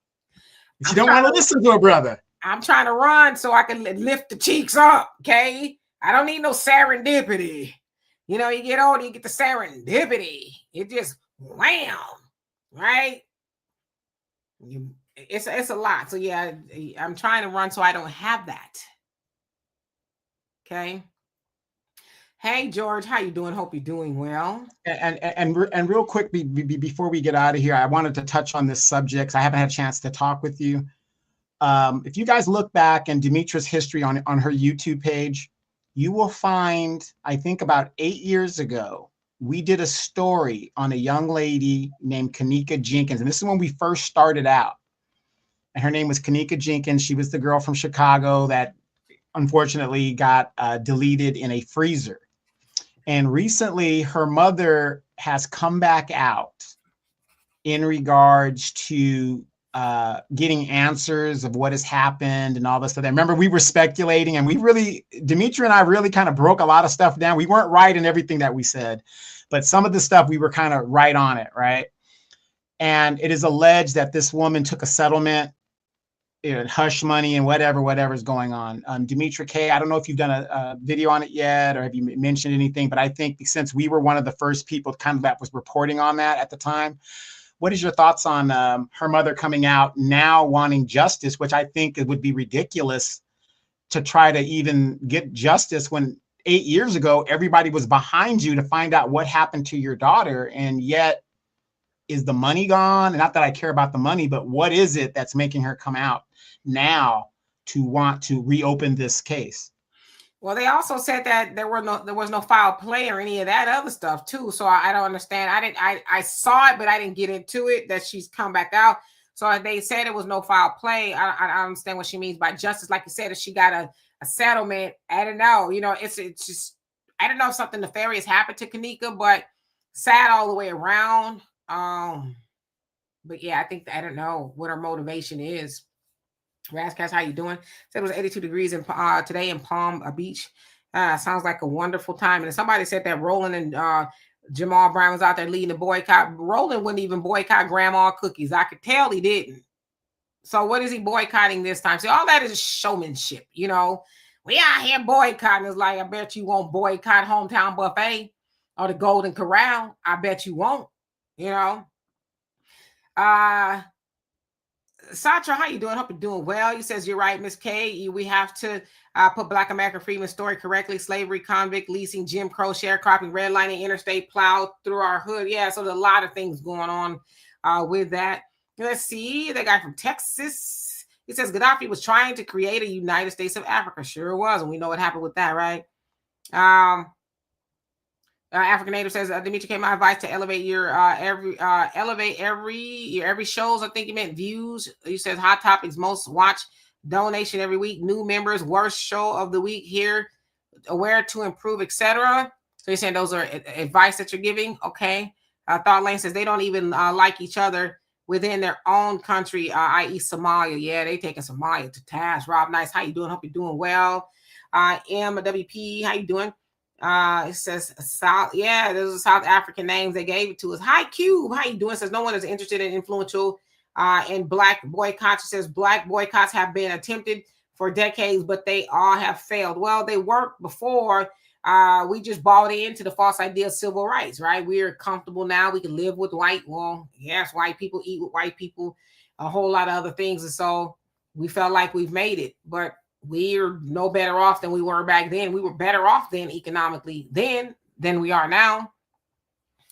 But you don't want to listen to a brother. I'm trying to run so I can lift the cheeks up, okay? I don't need no serendipity. You know, you get older, you get the serendipity. It just wham, right? It's a lot. So yeah, I'm trying to run so I don't have that. Okay. Hey George, how you doing? Hope you're doing well. And real quick, before we get out of here, I wanted to touch on this subject. I haven't had a chance to talk with you. If you guys look back in Demetra's history on her YouTube page, you will find, I think about 8 years ago, we did a story on a young lady named Kanika Jenkins. And this is when we first started out. And her name was Kanika Jenkins. She was the girl from Chicago that unfortunately got deleted in a freezer. And recently her mother has come back out in regards to getting answers of what has happened and all this stuff. I remember we were speculating, and Demetra and I really kind of broke a lot of stuff down. We weren't right in everything that we said, but some of the stuff we were kind of right on it, right? And it is alleged that this woman took a settlement, hush money and whatever's going on. Demetra K, I don't know if you've done a video on it yet, or have you mentioned anything, but I think since we were one of the first people kind of that was reporting on that at the time, what is your thoughts on her mother coming out now wanting justice, which I think it would be ridiculous to try to even get justice when 8 years ago, everybody was behind you to find out what happened to your daughter. And yet, is the money gone? And not that I care about the money, but what is it that's making her come out now to want to reopen this case? Well, they also said that there was no foul play or any of that other stuff too. So I don't understand. I saw it, but I didn't get into it that she's come back out. So they said it was no foul play. I understand what she means by justice. Like you said, if she got a settlement, I don't know. You know, it's just, I don't know if something nefarious happened to Kanika, but sad all the way around. But yeah, I don't know what her motivation is. Rascast, how you doing? Said it was 82 degrees today in Palm Beach. Sounds like a wonderful time. And somebody said that Roland and Jamal Brown was out there leading the boycott. Roland wouldn't even boycott grandma cookies. I could tell he didn't. So what is he boycotting this time? See, all that is showmanship, you know. We out here boycotting. It's like, I bet you won't boycott Hometown Buffet or the Golden Corral. I bet you won't, you know. Satra, how you doing? Hope you're doing well. He says, you're right, Miss K. We have to put Black American Freedman story correctly. Slavery, convict, leasing, Jim Crow, sharecropping, redlining, interstate plow through our hood. Yeah, so there's a lot of things going on with that. Let's see. The guy from Texas. He says, Gaddafi was trying to create a United States of Africa. Sure was. And we know what happened with that, right? African Native says, Demetra, my advice to elevate your every shows. I think he meant views. He says hot topics, most watched, donation every week, new members, worst show of the week here, aware to improve, etc. So you're saying those are advice that you're giving. Okay. Thought Lane says they don't even like each other within their own country, i.e. Somalia. Yeah, they taking Somalia to task. Rob Nice, how you doing? Hope you're doing well. MWP, how you doing? It says South. Yeah, those are South African names they gave it to us. Hi Cube, how you doing? It says no one is interested in influential in black boycotts. It says black boycotts have been attempted for decades, but they all have failed. Well, they worked before. We just bought into the false idea of civil rights, right? We're comfortable now. We can live with white. Well, yes, white people eat with white people, a whole lot of other things, and so we felt like we've made it, but we're no better off than we were back then. We were better off then economically then than we are now.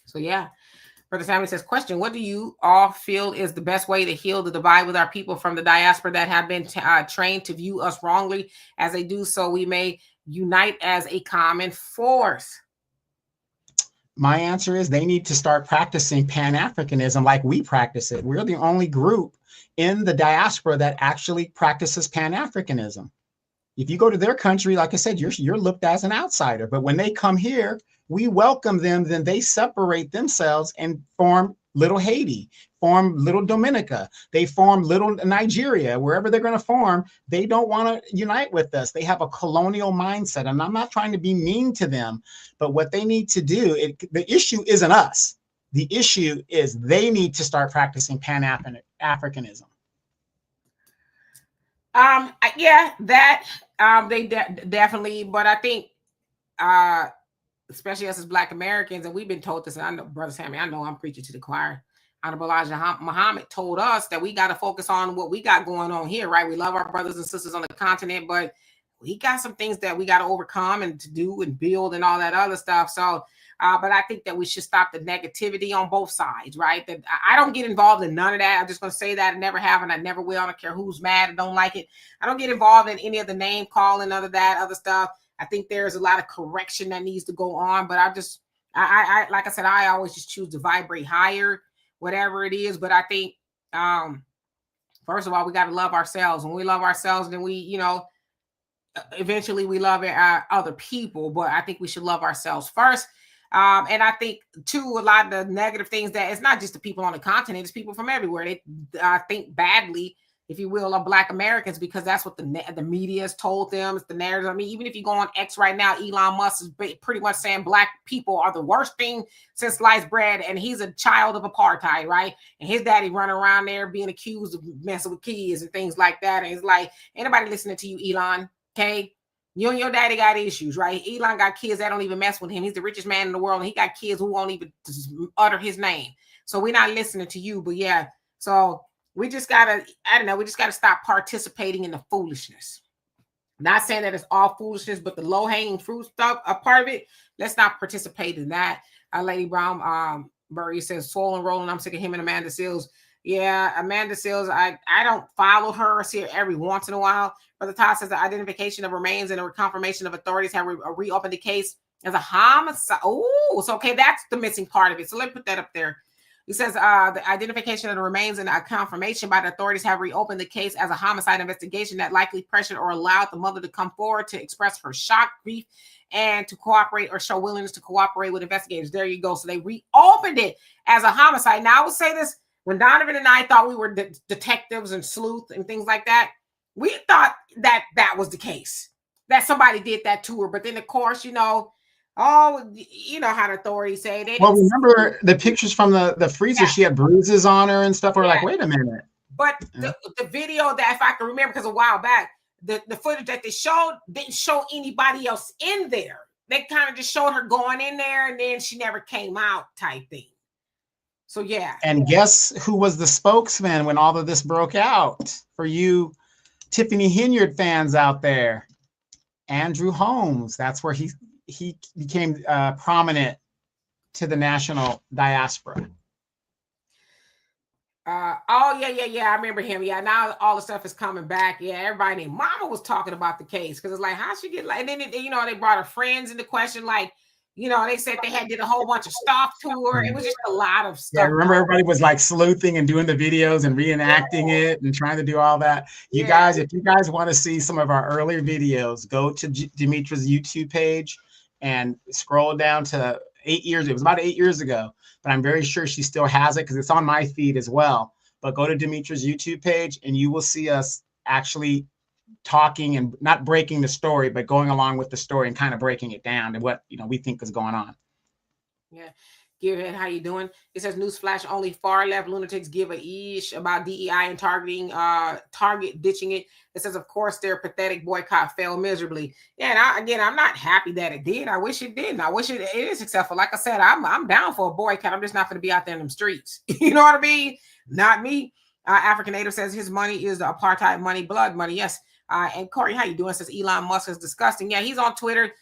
So yeah. Brother Simon says, question, what do you all feel is the best way to heal the divide with our people from the diaspora that have been trained to view us wrongly as they do, so we may unite as a common force? My answer is they need to start practicing Pan-Africanism like we practice it. We're the only group in the diaspora that actually practices Pan-Africanism. If you go to their country, like I said, you're looked at as an outsider. But when they come here, we welcome them. Then they separate themselves and form little Haiti, form little Dominica. They form little Nigeria. Wherever they're going to form, they don't want to unite with us. They have a colonial mindset. And I'm not trying to be mean to them, but what they need to do, the issue isn't us. The issue is they need to start practicing Pan-Africanism. Yeah, that they definitely, but I think especially us as Black Americans, and we've been told this, and I know, Brother Sammy, I know I'm preaching to the choir. Honorable Elijah Muhammad told us that we got to focus on what we got going on here, right? We love our brothers and sisters on the continent, but we got some things that we got to overcome and to do and build and all that other stuff. So, but I think that we should stop the negativity on both sides, right? That I don't get involved in none of that. I'm just going to say that I never have, and I never will. I don't care who's mad and don't like it. I don't get involved in any of the name calling, none of that other stuff. I think there's a lot of correction that needs to go on, but I like I said, I always just choose to vibrate higher, whatever it is. But I think, first of all, we got to love ourselves. When we love ourselves, then we, eventually we love other people. But I think we should love ourselves first. And I think, too, a lot of the negative things that it's not just the people on the continent, it's people from everywhere. They think badly, if you will, of Black Americans, because that's what the media has told them. It's the narrative. I mean, even if you go on X right now, Elon Musk is pretty much saying Black people are the worst thing since sliced bread, and he's a child of apartheid, right? And his daddy running around there being accused of messing with kids and things like that. And it's like, anybody listening to you, Elon, okay? You and your daddy got issues, right? Elon got kids that don't even mess with him. He's the richest man in the world, and he got kids who won't even utter his name. So we're not listening to you, but yeah. So we just gotta, we just gotta stop participating in the foolishness. Not saying that it's all foolishness, but the low-hanging fruit stuff, a part of it, let's not participate in that. Lady Brown Murray says, Soul and Rolling, I'm sick of him and Amanda Seals. Yeah, Amanda Seals, I don't follow her. I see her every once in a while. Brother Todd says the identification of remains and the confirmation of authorities have reopened the case as a homicide. Oh, so okay, that's the missing part of it. So let me put that up there. He says the identification of the remains and a confirmation by the authorities have reopened the case as a homicide investigation that likely pressured or allowed the mother to come forward to express her shock, grief, and to cooperate or show willingness to cooperate with investigators. There you go. So they reopened it as a homicide. Now, I will say this. When Donovan and I thought we were detectives and sleuth and things like that, we thought that was the case, that somebody did that to her. But then, of course, you know how the authorities say. Remember the pictures from the freezer? Yeah. She had bruises on her and stuff. We're like, wait a minute. But the video that, if I can remember, because a while back, the footage that they showed didn't show anybody else in there. They kind of just showed her going in there, and then she never came out type thing. So, yeah. And guess who was the spokesman when all of this broke out? For you Tiffany Hinyard fans out there, Andrew Holmes. That's where he became prominent to the national diaspora. Oh, yeah. I remember him. Yeah, now all the stuff is coming back. Yeah, everybody named Mama was talking about the case because it's like, how she get like, and then, they brought her friends into question, like, they said they did a whole bunch of stuff to her. It was just a lot of stuff. Yeah, I remember everybody was like sleuthing and doing the videos and reenacting it and trying to do all that. You guys, if you guys want to see some of our earlier videos, go to Demetra's YouTube page and scroll down to 8 years. It was about 8 years ago, but I'm very sure she still has it because it's on my feed as well. But go to Demetra's YouTube page and you will see us actually talking and not breaking the story, but going along with the story and kind of breaking it down to what we think is going on. Yeah. Give it. How you doing? It says newsflash: only far left lunatics give a ish about DEI and target ditching it. It says, of course, their pathetic boycott failed miserably. Yeah, and I'm not happy that it did. I wish it didn't. I wish it is successful. Like I said, I'm down for a boycott. I'm just not going to be out there in them streets. You know what I mean? Not me. African Native says his money is the apartheid money, blood money. Yes. And Corey, how you doing? Says Elon Musk is disgusting. Yeah, he's on Twitter,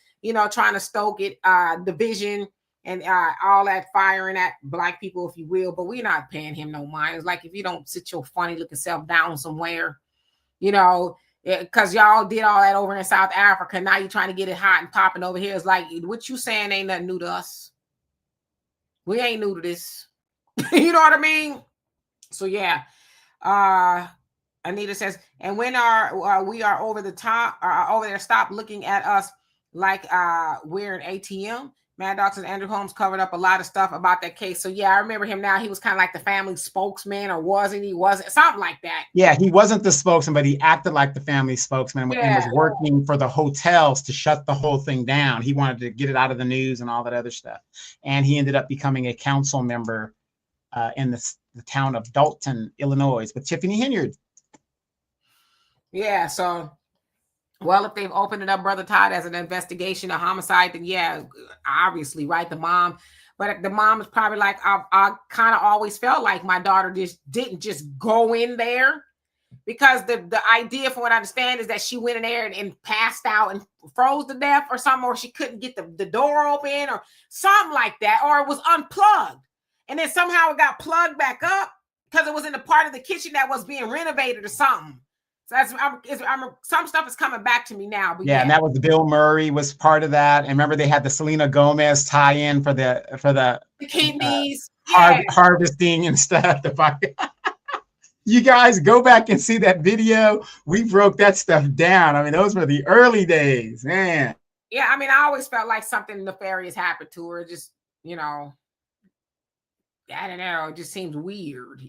trying to stoke it, division and all that, firing at Black people, if you will. But we're not paying him no mind. It's like, if you don't sit your funny looking self down somewhere, because y'all did all that over in South Africa. Now you're trying to get it hot and popping over here. It's like, what you saying ain't nothing new to us. We ain't new to this. You know what I mean? So, yeah. Anita says, and when we are over the top, over there, stop looking at us like we're an ATM. Mad Dog says Andrew Holmes covered up a lot of stuff about that case. So, yeah, I remember him now. He was kind of like the family spokesman, or wasn't he? Wasn't something like that. Yeah, he wasn't the spokesman, but he acted like the family spokesman and was working for the hotels to shut the whole thing down. He wanted to get it out of the news and all that other stuff. And he ended up becoming a council member in the town of Dalton, Illinois, with Tiffany Hinyard. Yeah, so Well, if they've opened it up, Brother Todd, as an investigation, a homicide, then yeah, obviously, right? The mom, but the mom is probably like, I kind of always felt like my daughter just didn't just go in there, because the idea, from what I understand, is that she went in there and passed out and froze to death or something, or she couldn't get the door open or something like that, or it was unplugged. And then somehow it got plugged back up because it was in the part of the kitchen that was being renovated or something. So some stuff is coming back to me now. But Yeah, and that was Bill Murray was part of that. And remember, they had the Selena Gomez tie-in for the kidneys, harvesting and stuff. You guys go back and see that video. We broke that stuff down. I mean, those were the early days, man. Yeah, I mean, I always felt like something nefarious happened to her. Just, I don't know. It just seems weird,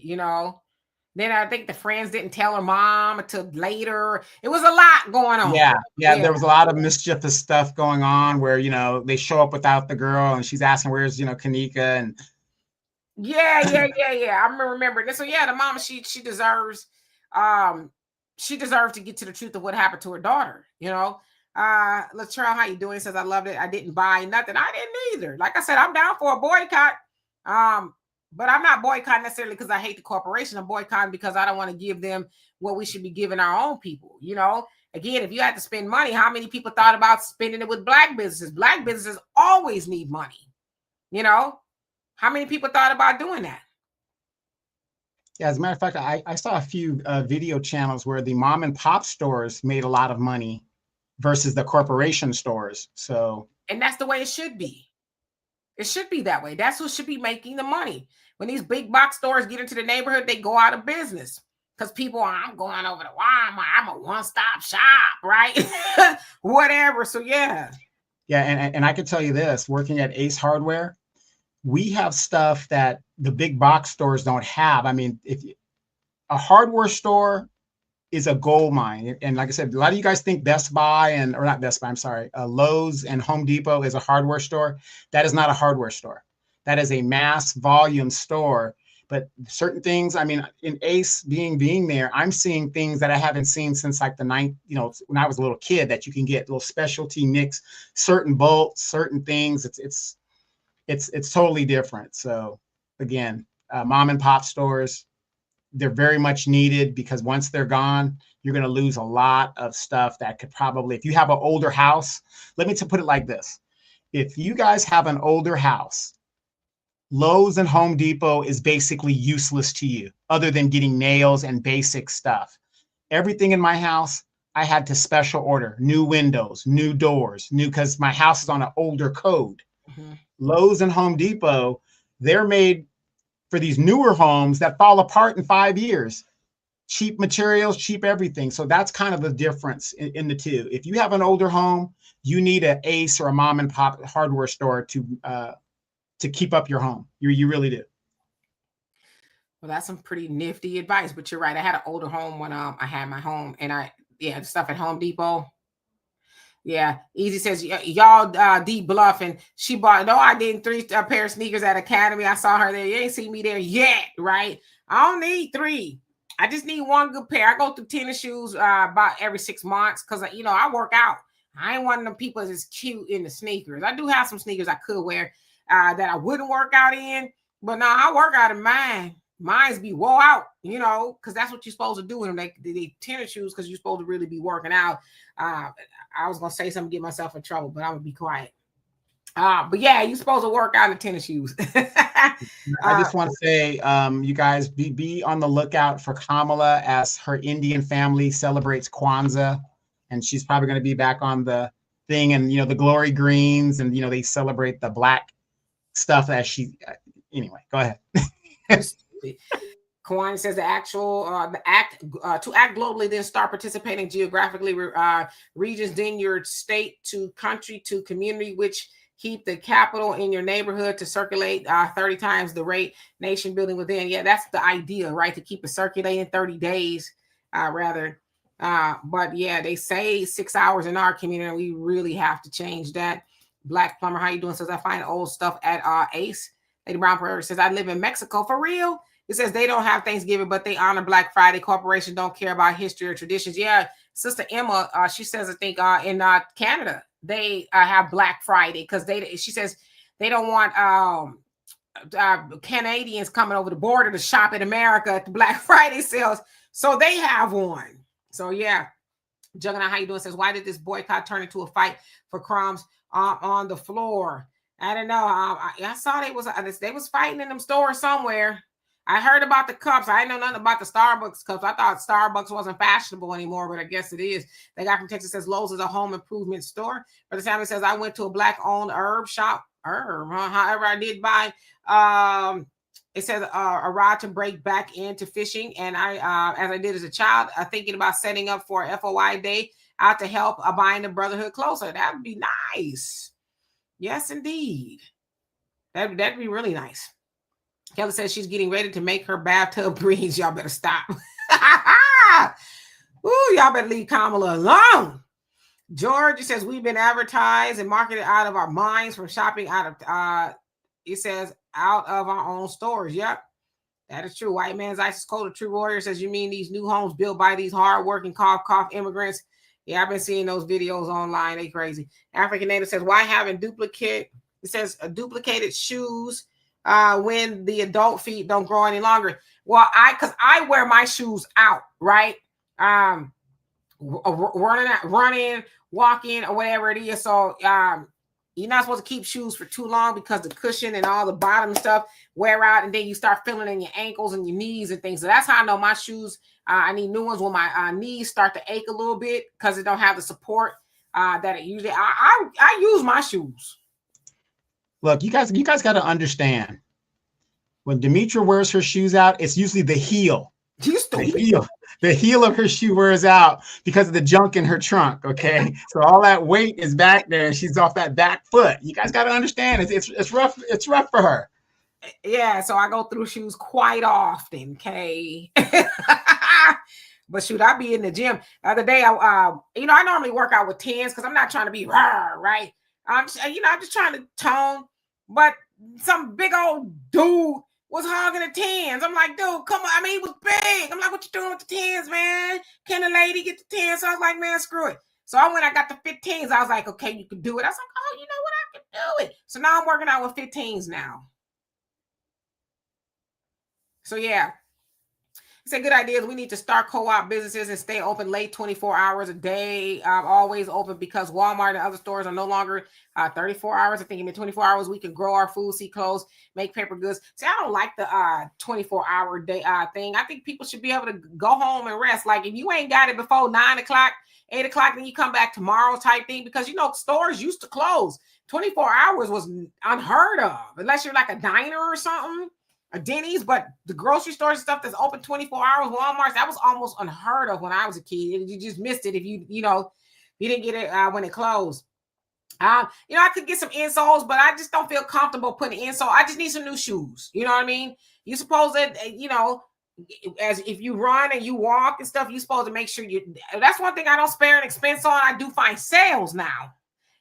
Then I think the friends didn't tell her mom until later. It was a lot going on. Yeah. There was a lot of mischievous stuff going on where, they show up without the girl and she's asking, where's, Kanika? And yeah. I remember this. So yeah, the mama, she deserves to get to the truth of what happened to her daughter, Latrell, how you doing? Says, I loved it. I didn't buy nothing. I didn't either. Like I said, I'm down for a boycott. But I'm not boycotting necessarily because I hate the corporation. I'm boycotting because I don't want to give them what we should be giving our own people. Again, if you had to spend money, how many people thought about spending it with Black businesses? Black businesses always need money. How many people thought about doing that? Yeah, as a matter of fact, I saw a few video channels where the mom and pop stores made a lot of money versus the corporation stores. And that's the way it should be. It should be that way. That's who should be making the money. When these big box stores get into the neighborhood, they go out of business because people are, I'm going over to Walmart. I'm a one-stop shop, right? Whatever. So yeah. Yeah, and I can tell you this, working at Ace Hardware, we have stuff that the big box stores don't have. I mean, if a hardware store is a gold mine. And like I said, a lot of you guys think Best Buy or not Best Buy, I'm sorry, Lowe's and Home Depot is a hardware store. That is not a hardware store. That is a mass volume store. But certain things, I mean, in Ace being there, I'm seeing things that I haven't seen since like when I was a little kid, that you can get little specialty nicks, certain bolts, certain things. It's totally different. So again, mom and pop stores, they're very much needed because once they're gone, you're going to lose a lot of stuff that could probably, if you have an older house, let me put it like this. If you guys have an older house, Lowe's and Home Depot is basically useless to you other than getting nails and basic stuff. Everything in my house, I had to special order new windows, new doors, because my house is on an older code. Mm-hmm. Lowe's and Home Depot, they're made for these newer homes that fall apart in 5 years. Cheap materials, cheap everything. So that's kind of the difference in the two. If you have an older home, you need an Ace or a mom and pop hardware store to keep up your home. You really do. Well, that's some pretty nifty advice, but you're right. I had an older home when I had my home, and the stuff at Home Depot. Yeah, Easy says, y'all deep bluffing. She bought, no, I didn't 3 pair of sneakers at Academy. I saw her there. You ain't see me there yet, right? I don't need 3. I just need 1 good pair. I go through tennis shoes about every 6 months because, I work out. I ain't one of them people that's cute in the sneakers. I do have some sneakers I could wear that I wouldn't work out in, but no, I work out in mine. Mine's be wore out, because that's what you're supposed to do in them. They tennis shoes because you're supposed to really be working out. I was gonna say something to get myself in trouble, but I'm gonna be quiet. But yeah, you're supposed to work out in tennis shoes. I just want to say, you guys be on the lookout for Kamala as her Indian family celebrates Kwanzaa, and she's probably going to be back on the thing, and the glory greens, and they celebrate the black stuff as she. Anyway, go ahead. Kawani says to act globally, then start participating geographically, regions, then your state to country to community, which keep the capital in your neighborhood to circulate 30 times the rate, nation building within. Yeah, that's the idea, right? To keep it circulating 30 days rather. But yeah, they say 6 hours in our community. We really have to change that. Black Plumber, how you doing? Says I find old stuff at Ace. Lady Brown Prairie says I live in Mexico for real. It says they don't have Thanksgiving, but they honor Black Friday. Corporation don't care about history or traditions. Yeah, Sister Emma, she says, I think in Canada, they have Black Friday because she says they don't want Canadians coming over the border to shop in America at the Black Friday sales. So they have one. So yeah. Juggernaut, how you doing? Says, why did this boycott turn into a fight for crumbs on the floor? I don't know. I saw they was fighting in them stores somewhere. I heard about the cups. I didn't know nothing about the Starbucks cups. I thought Starbucks wasn't fashionable anymore, but I guess it is. The guy from Texas says Lowe's is a home improvement store. Brother Samuel says, I went to a Black-owned herb shop. However, I did buy it says a rod to break back into fishing. And I, as I did as a child, thinking about setting up for FOI Day out to help buying the brotherhood closer. That would be nice. Yes, indeed. That'd be really nice. Kelly says she's getting ready to make her bathtub greens. Y'all better stop. Ooh, y'all better leave Kamala alone. George, it says we've been advertised and marketed out of our minds from shopping out of, it says out of our own stores. Yep, that is true. White man's ice is cold. A true warrior says, you mean these new homes built by these hardworking cough immigrants? Yeah, I've been seeing those videos online. They crazy. African Native says, why haven't it says duplicated shoes when the adult feet don't grow any longer? Well, because I wear my shoes out, right? Running, walking, or whatever it is. So you're not supposed to keep shoes for too long because the cushion and all the bottom stuff wear out, and then you start feeling in your ankles and your knees and things. So that's how I know my shoes. I need new ones when my knees start to ache a little bit because it don't have the support that it usually. I use my shoes. Look, you guys got to understand. When Demetra wears her shoes out, it's usually the heel. The heel of her shoe wears out because of the junk in her trunk. Okay, so all that weight is back there. She's off that back foot. You guys got to understand. It's rough. It's rough for her. Yeah, so I go through shoes quite often. Okay, but shoot, I be in the gym the other day. I normally work out with 10s because I'm not trying to be raw, right. I'm just trying to tone, but some big old dude was hogging the 10s. I'm like, dude, come on. I mean, he was big. I'm like, what you doing with the 10s, man? Can a lady get the 10s? So I was like, man, screw it. So I got the 15s. I was like, okay, you can do it. I was like, oh, you know what? I can do it. So now I'm working out with 15s now. So yeah. It's a good idea. We need to start co-op businesses and stay open late 24 hours a day, always open, because Walmart and other stores are no longer 34 hours. I think even 24 hours. We can grow our food, see clothes, make paper goods. See, I don't like the 24-hour day thing. I think people should be able to go home and rest. Like if you ain't got it before 9 o'clock, 8 o'clock, then you come back tomorrow type thing, because stores used to close. 24 hours was unheard of, unless you're like a diner or something. A Denny's, but the grocery stores and stuff that's open 24 hours, Walmart, that was almost unheard of when I was a kid. You just missed it if you didn't get it when it closed. I could get some insoles, but I just don't feel comfortable putting insole. I just need some new shoes. You know what I mean? You suppose that, as if you run and you walk and stuff, you're supposed to make sure that's one thing I don't spare an expense on. I do find sales now.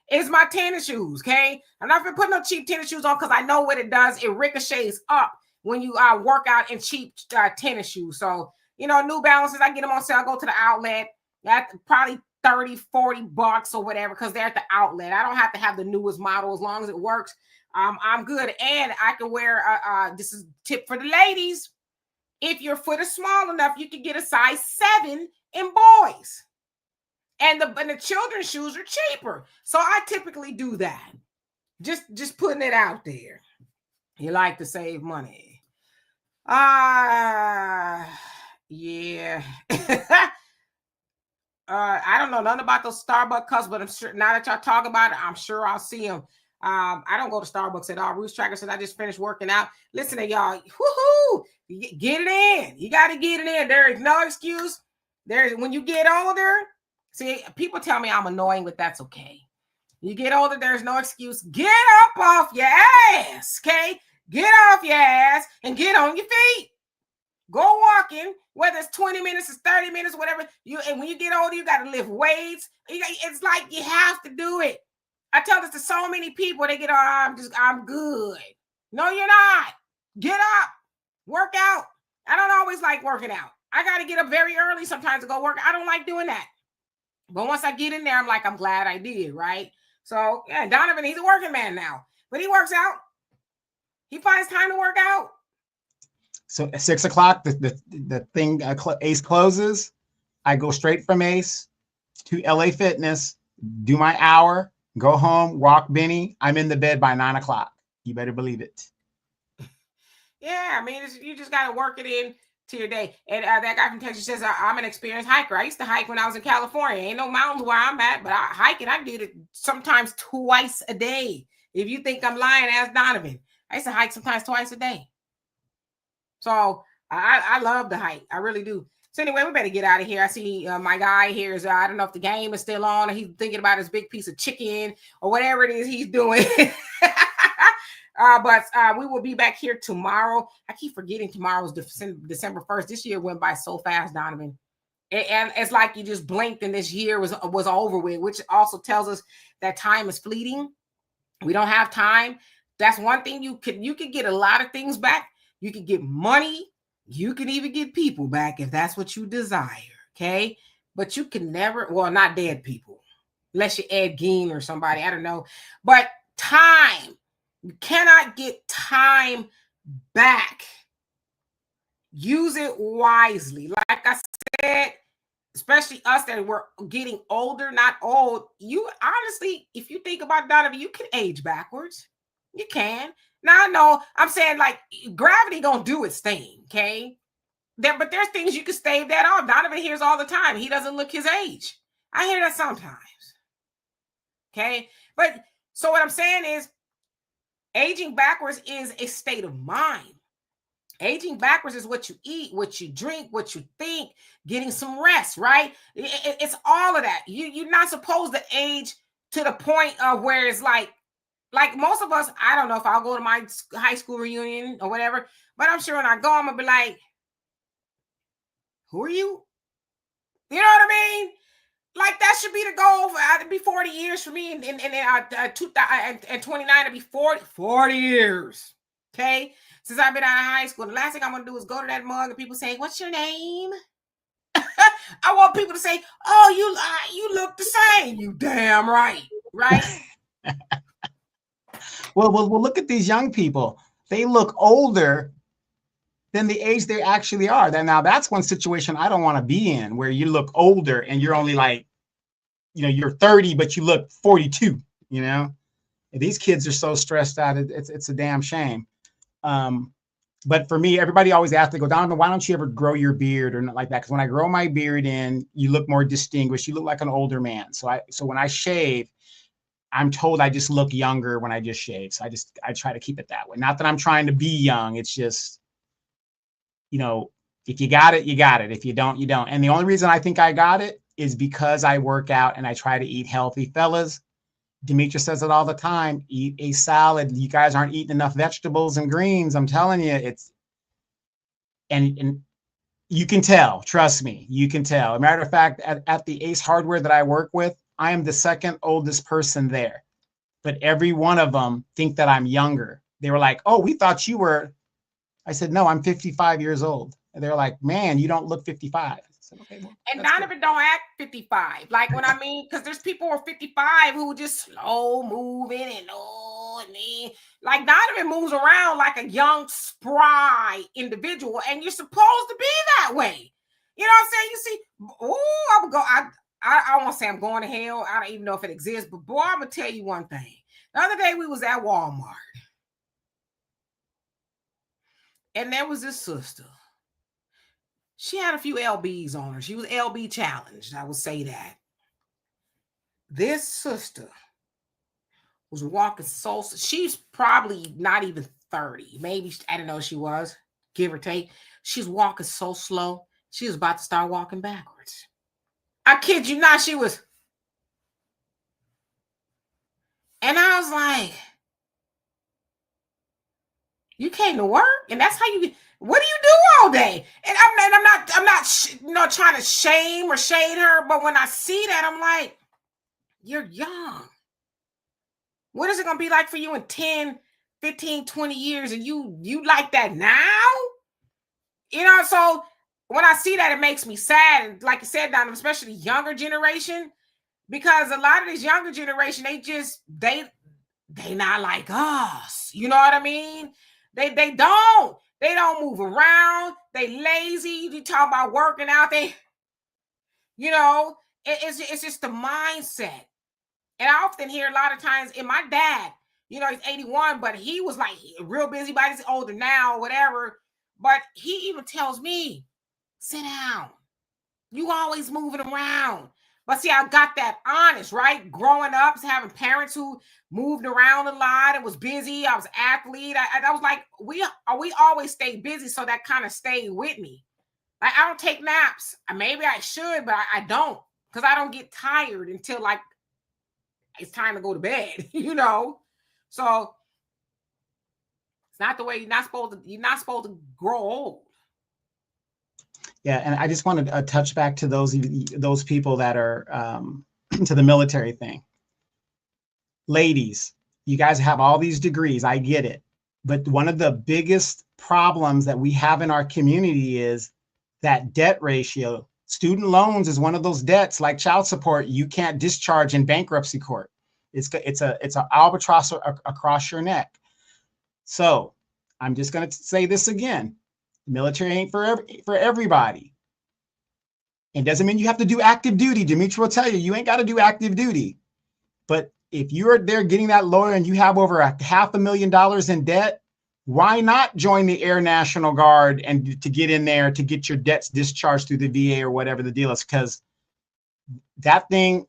It's my tennis shoes, okay? I'm not gonna put no cheap tennis shoes on because I know what it does. It ricochets up when you work out in cheap tennis shoes. So, New Balances, I get them on sale. I go to the outlet at probably $30-$40 or whatever, because they're at the outlet. I don't have to have the newest model as long as it works. I'm good. And I can wear, this is a tip for the ladies. If your foot is small enough, you can get a size 7 in boys. And the children's shoes are cheaper. So I typically do that. Just putting it out there. You like to save money. Yeah. I don't know nothing about those Starbucks cups, but I'm sure now that y'all talk about it, I'm sure I'll see them. I don't go to Starbucks at all. Roost Tracker said I just finished working out. Listen to y'all. Woohoo! Get it in. You got to get it in. There is no excuse. When you get older, see, people tell me I'm annoying, but that's okay. You get older, there's no excuse. Get up off your ass, okay? Get off your ass and get on your feet. Go walking, whether it's 20 minutes, it's 30 minutes, whatever. And when you get older, you got to lift weights. It's like you have to do it. I tell this to so many people. They get, I'm good. No, you're not. Get up. Work out. I don't always like working out. I got to get up very early sometimes to go work. I don't like doing that. But once I get in there, I'm like, I'm glad I did, right? So, yeah, Donovan, he's a working man now. But he works out. He finds time to work out. So at 6 o'clock, the thing, Ace closes. I go straight from Ace to LA Fitness, do my hour, go home, walk Benny. I'm in the bed by 9 o'clock. You better believe it. Yeah, I mean, you just got to work it in to your day. And that guy from Texas says, I'm an experienced hiker. I used to hike when I was in California. Ain't no mountains where I'm at, but I hike it. I did it sometimes twice a day. If you think I'm lying, ask Donovan. I used to hike sometimes twice a day. So I love the hike. I really do. So anyway, we better get out of here. I see my guy here is, I don't know if the game is still on or he's thinking about his big piece of chicken or whatever it is he's doing. But we will be back here tomorrow. I keep forgetting tomorrow's December 1st. This year went by so fast, Donovan. And it's like you just blinked and this year was over with, which also tells us that time is fleeting. We don't have time. That's one thing you could get a lot of things back. You could get money. You can even get people back if that's what you desire. Okay. But you can never, well, not dead people, unless you Ed Gein or somebody. I don't know. But time. You cannot get time back. Use it wisely. Like I said, especially us that were getting older, not old. You honestly, if you think about Donovan, you can age backwards. You can. Now I know I'm saying like gravity gonna do its thing, okay? But there's things you can stave that off. Donovan hears all the time. He doesn't look his age. I hear that sometimes. Okay, but so what I'm saying is, aging backwards is a state of mind. Aging backwards is what you eat, what you drink, what you think, getting some rest, right? It's all of that. You're not supposed to age to the point of where it's like most of us, I don't know if I'll go to my high school reunion or whatever, but I'm sure when I go, I'm going to be like, who are you? You know what I mean? Like that should be the goal. It'd be 40 years for me, and 2029 to be 40 years. Okay, since I've been out of high school, the last thing I'm gonna do is go to that mug and people say, "What's your name?" I want people to say, "Oh, you look the same." You damn right, right? Well, look at these young people. They look older than the age they actually are. Now that's one situation I don't want to be in, where you look older and you're only like, you're 30, but you look 42, These kids are so stressed out. It's a damn shame. But for me, everybody always asks, they go, Donovan, why don't you ever grow your beard or not like that? Because when I grow my beard in, you look more distinguished. You look like an older man. So when I shave, I'm told I just look younger when I just shave. So I try to keep it that way. Not that I'm trying to be young. It's just, if you got it, you got it. If you don't, you don't. And the only reason I think I got it is because I work out and I try to eat healthy. Fellas, Demetrius says it all the time, eat a salad. You guys aren't eating enough vegetables and greens. I'm telling you, and you can tell, trust me, you can tell. As a matter of fact, at the Ace Hardware that I work with, I am the second oldest person there, but every one of them think that I'm younger. They were like, oh, we thought you were. I said, no, I'm 55 years old. And they're like, man, you don't look 55. I said, okay, well, and Donovan don't act 55. Like when I mean, because there's people who are 55 who just slow moving and like Donovan moves around like a young, spry individual, and you're supposed to be that way. You know what I'm saying? You see, I would go. I won't say I'm going to hell. I don't even know if it exists, but boy, I'm gonna tell you one thing. The other day we was at Walmart, and there was this sister. She had a few LBs on her. She was LB challenged. I would say that. This sister was walking so, she's probably not even 30. Maybe, I don't know, she was, give or take. She's walking so slow. She was about to start walking backwards. I kid you not, she was. And I was like, you came to work? And that's how you, what do you do all day? And I'm not trying to shame or shade her, but when I see that, I'm like, you're young. What is it going to be like for you in 10, 15, 20 years? And you like that now? So when I see that, it makes me sad. And like you said, Don, especially the younger generation, because a lot of this younger generation, they not like us. You know what I mean? They don't move around. They lazy. You talk about working out. It's just the mindset. And I often hear a lot of times, and my dad, he's 81, but he was like real busy, but he's older now, whatever. But he even tells me, sit down. You always moving around. But see, I got that honest, right? Growing up, having parents who moved around a lot and was busy. I was an athlete. I was like, we always stayed busy, so that kind of stayed with me. Like, I don't take naps. Maybe I should, but I don't, because I don't get tired until like it's time to go to bed, So it's not the way you're not supposed to grow old. Yeah, and I just wanted to touch back to those people that are to the military thing. Ladies, you guys have all these degrees. I get it. But one of the biggest problems that we have in our community is that debt ratio. Student loans is one of those debts, like child support, you can't discharge in bankruptcy court. It's an albatross across your neck. So I'm just going to say this again. Military ain't for everybody. It doesn't mean you have to do active duty. Demetri will tell you, you ain't got to do active duty. But if you're there getting that lawyer and you have over $500,000 in debt, why not join the Air National Guard and to get in there to get your debts discharged through the VA or whatever the deal is? Because that thing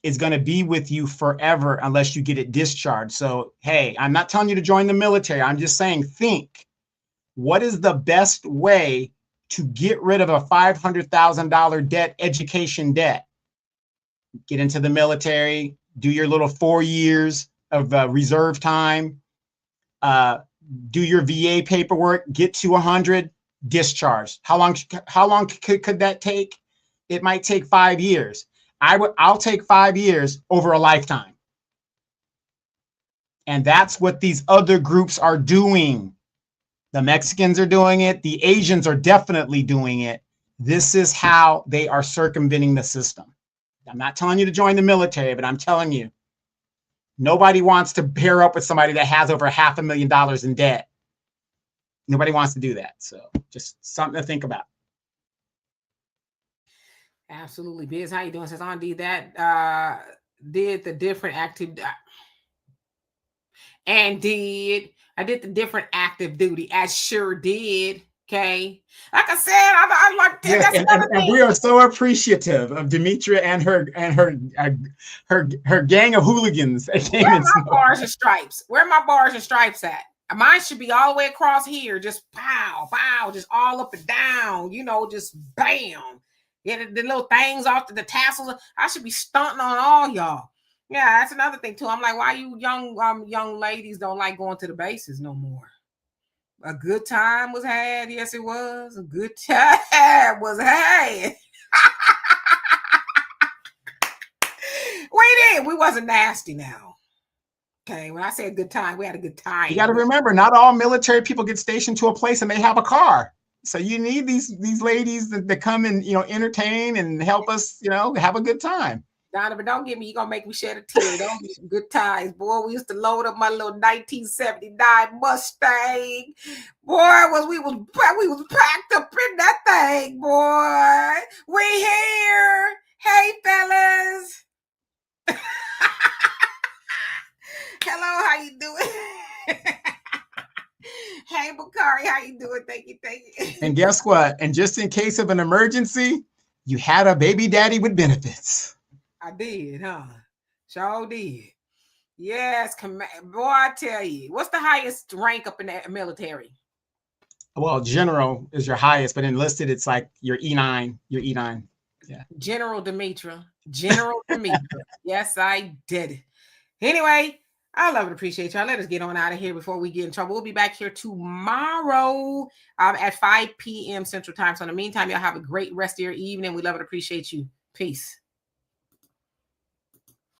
is going to be with you forever unless you get it discharged. So, hey, I'm not telling you to join the military. I'm just saying, think. What is the best way to get rid of a $500,000 debt, education debt? Get into the military, do your little 4 years of reserve time, do your VA paperwork, get to 100, discharge. How long could that take? It might take 5 years. I'll take 5 years over a lifetime. And that's what these other groups are doing. The Mexicans are doing it. The Asians are definitely doing it. This is how they are circumventing the system. I'm not telling you to join the military, but I'm telling you, nobody wants to pair up with somebody that has over $500,000 in debt. Nobody wants to do that. So just something to think about. Absolutely. Biz, how you doing? Says on D that did the different active and did. I did the different active duty. I sure did. Okay. Like I said, I like that. Yes, and we are so appreciative of Demetria and her gang of hooligans. Where are my bars and stripes? Where are my bars and stripes at? Mine should be all the way across here. Just pow, pow, just all up and down, just bam. Get the little things off the tassels. I should be stunting on all y'all. Yeah, that's another thing too. I'm like, why you young ladies don't like going to the bases no more? A good time was had. Yes, it was. A good time was had. We wasn't nasty now. Okay, when I say a good time, we had a good time. You got to remember, not all military people get stationed to a place and they have a car. So you need these ladies that come and entertain and help us, have a good time. Donovan, don't get me. You're going to make me shed a tear. Don't be some good times, boy. We used to load up my little 1979 Mustang. Boy, we was packed up in that thing, boy. We here. Hey, fellas. Hello, how you doing? Hey, Bakari, how you doing? Thank you. And guess what? And just in case of an emergency, you had a baby daddy with benefits. I did, huh? Sure did. Yes, boy, I tell you. What's the highest rank up in the military? Well, general is your highest, but enlisted, it's like your E9. Your E9. Yeah. General Demetra. Yes, I did. Anyway, I love and appreciate y'all. Let us get on out of here before we get in trouble. We'll be back here tomorrow at 5 p.m. Central Time. So in the meantime, y'all have a great rest of your evening. We love and appreciate you. Peace.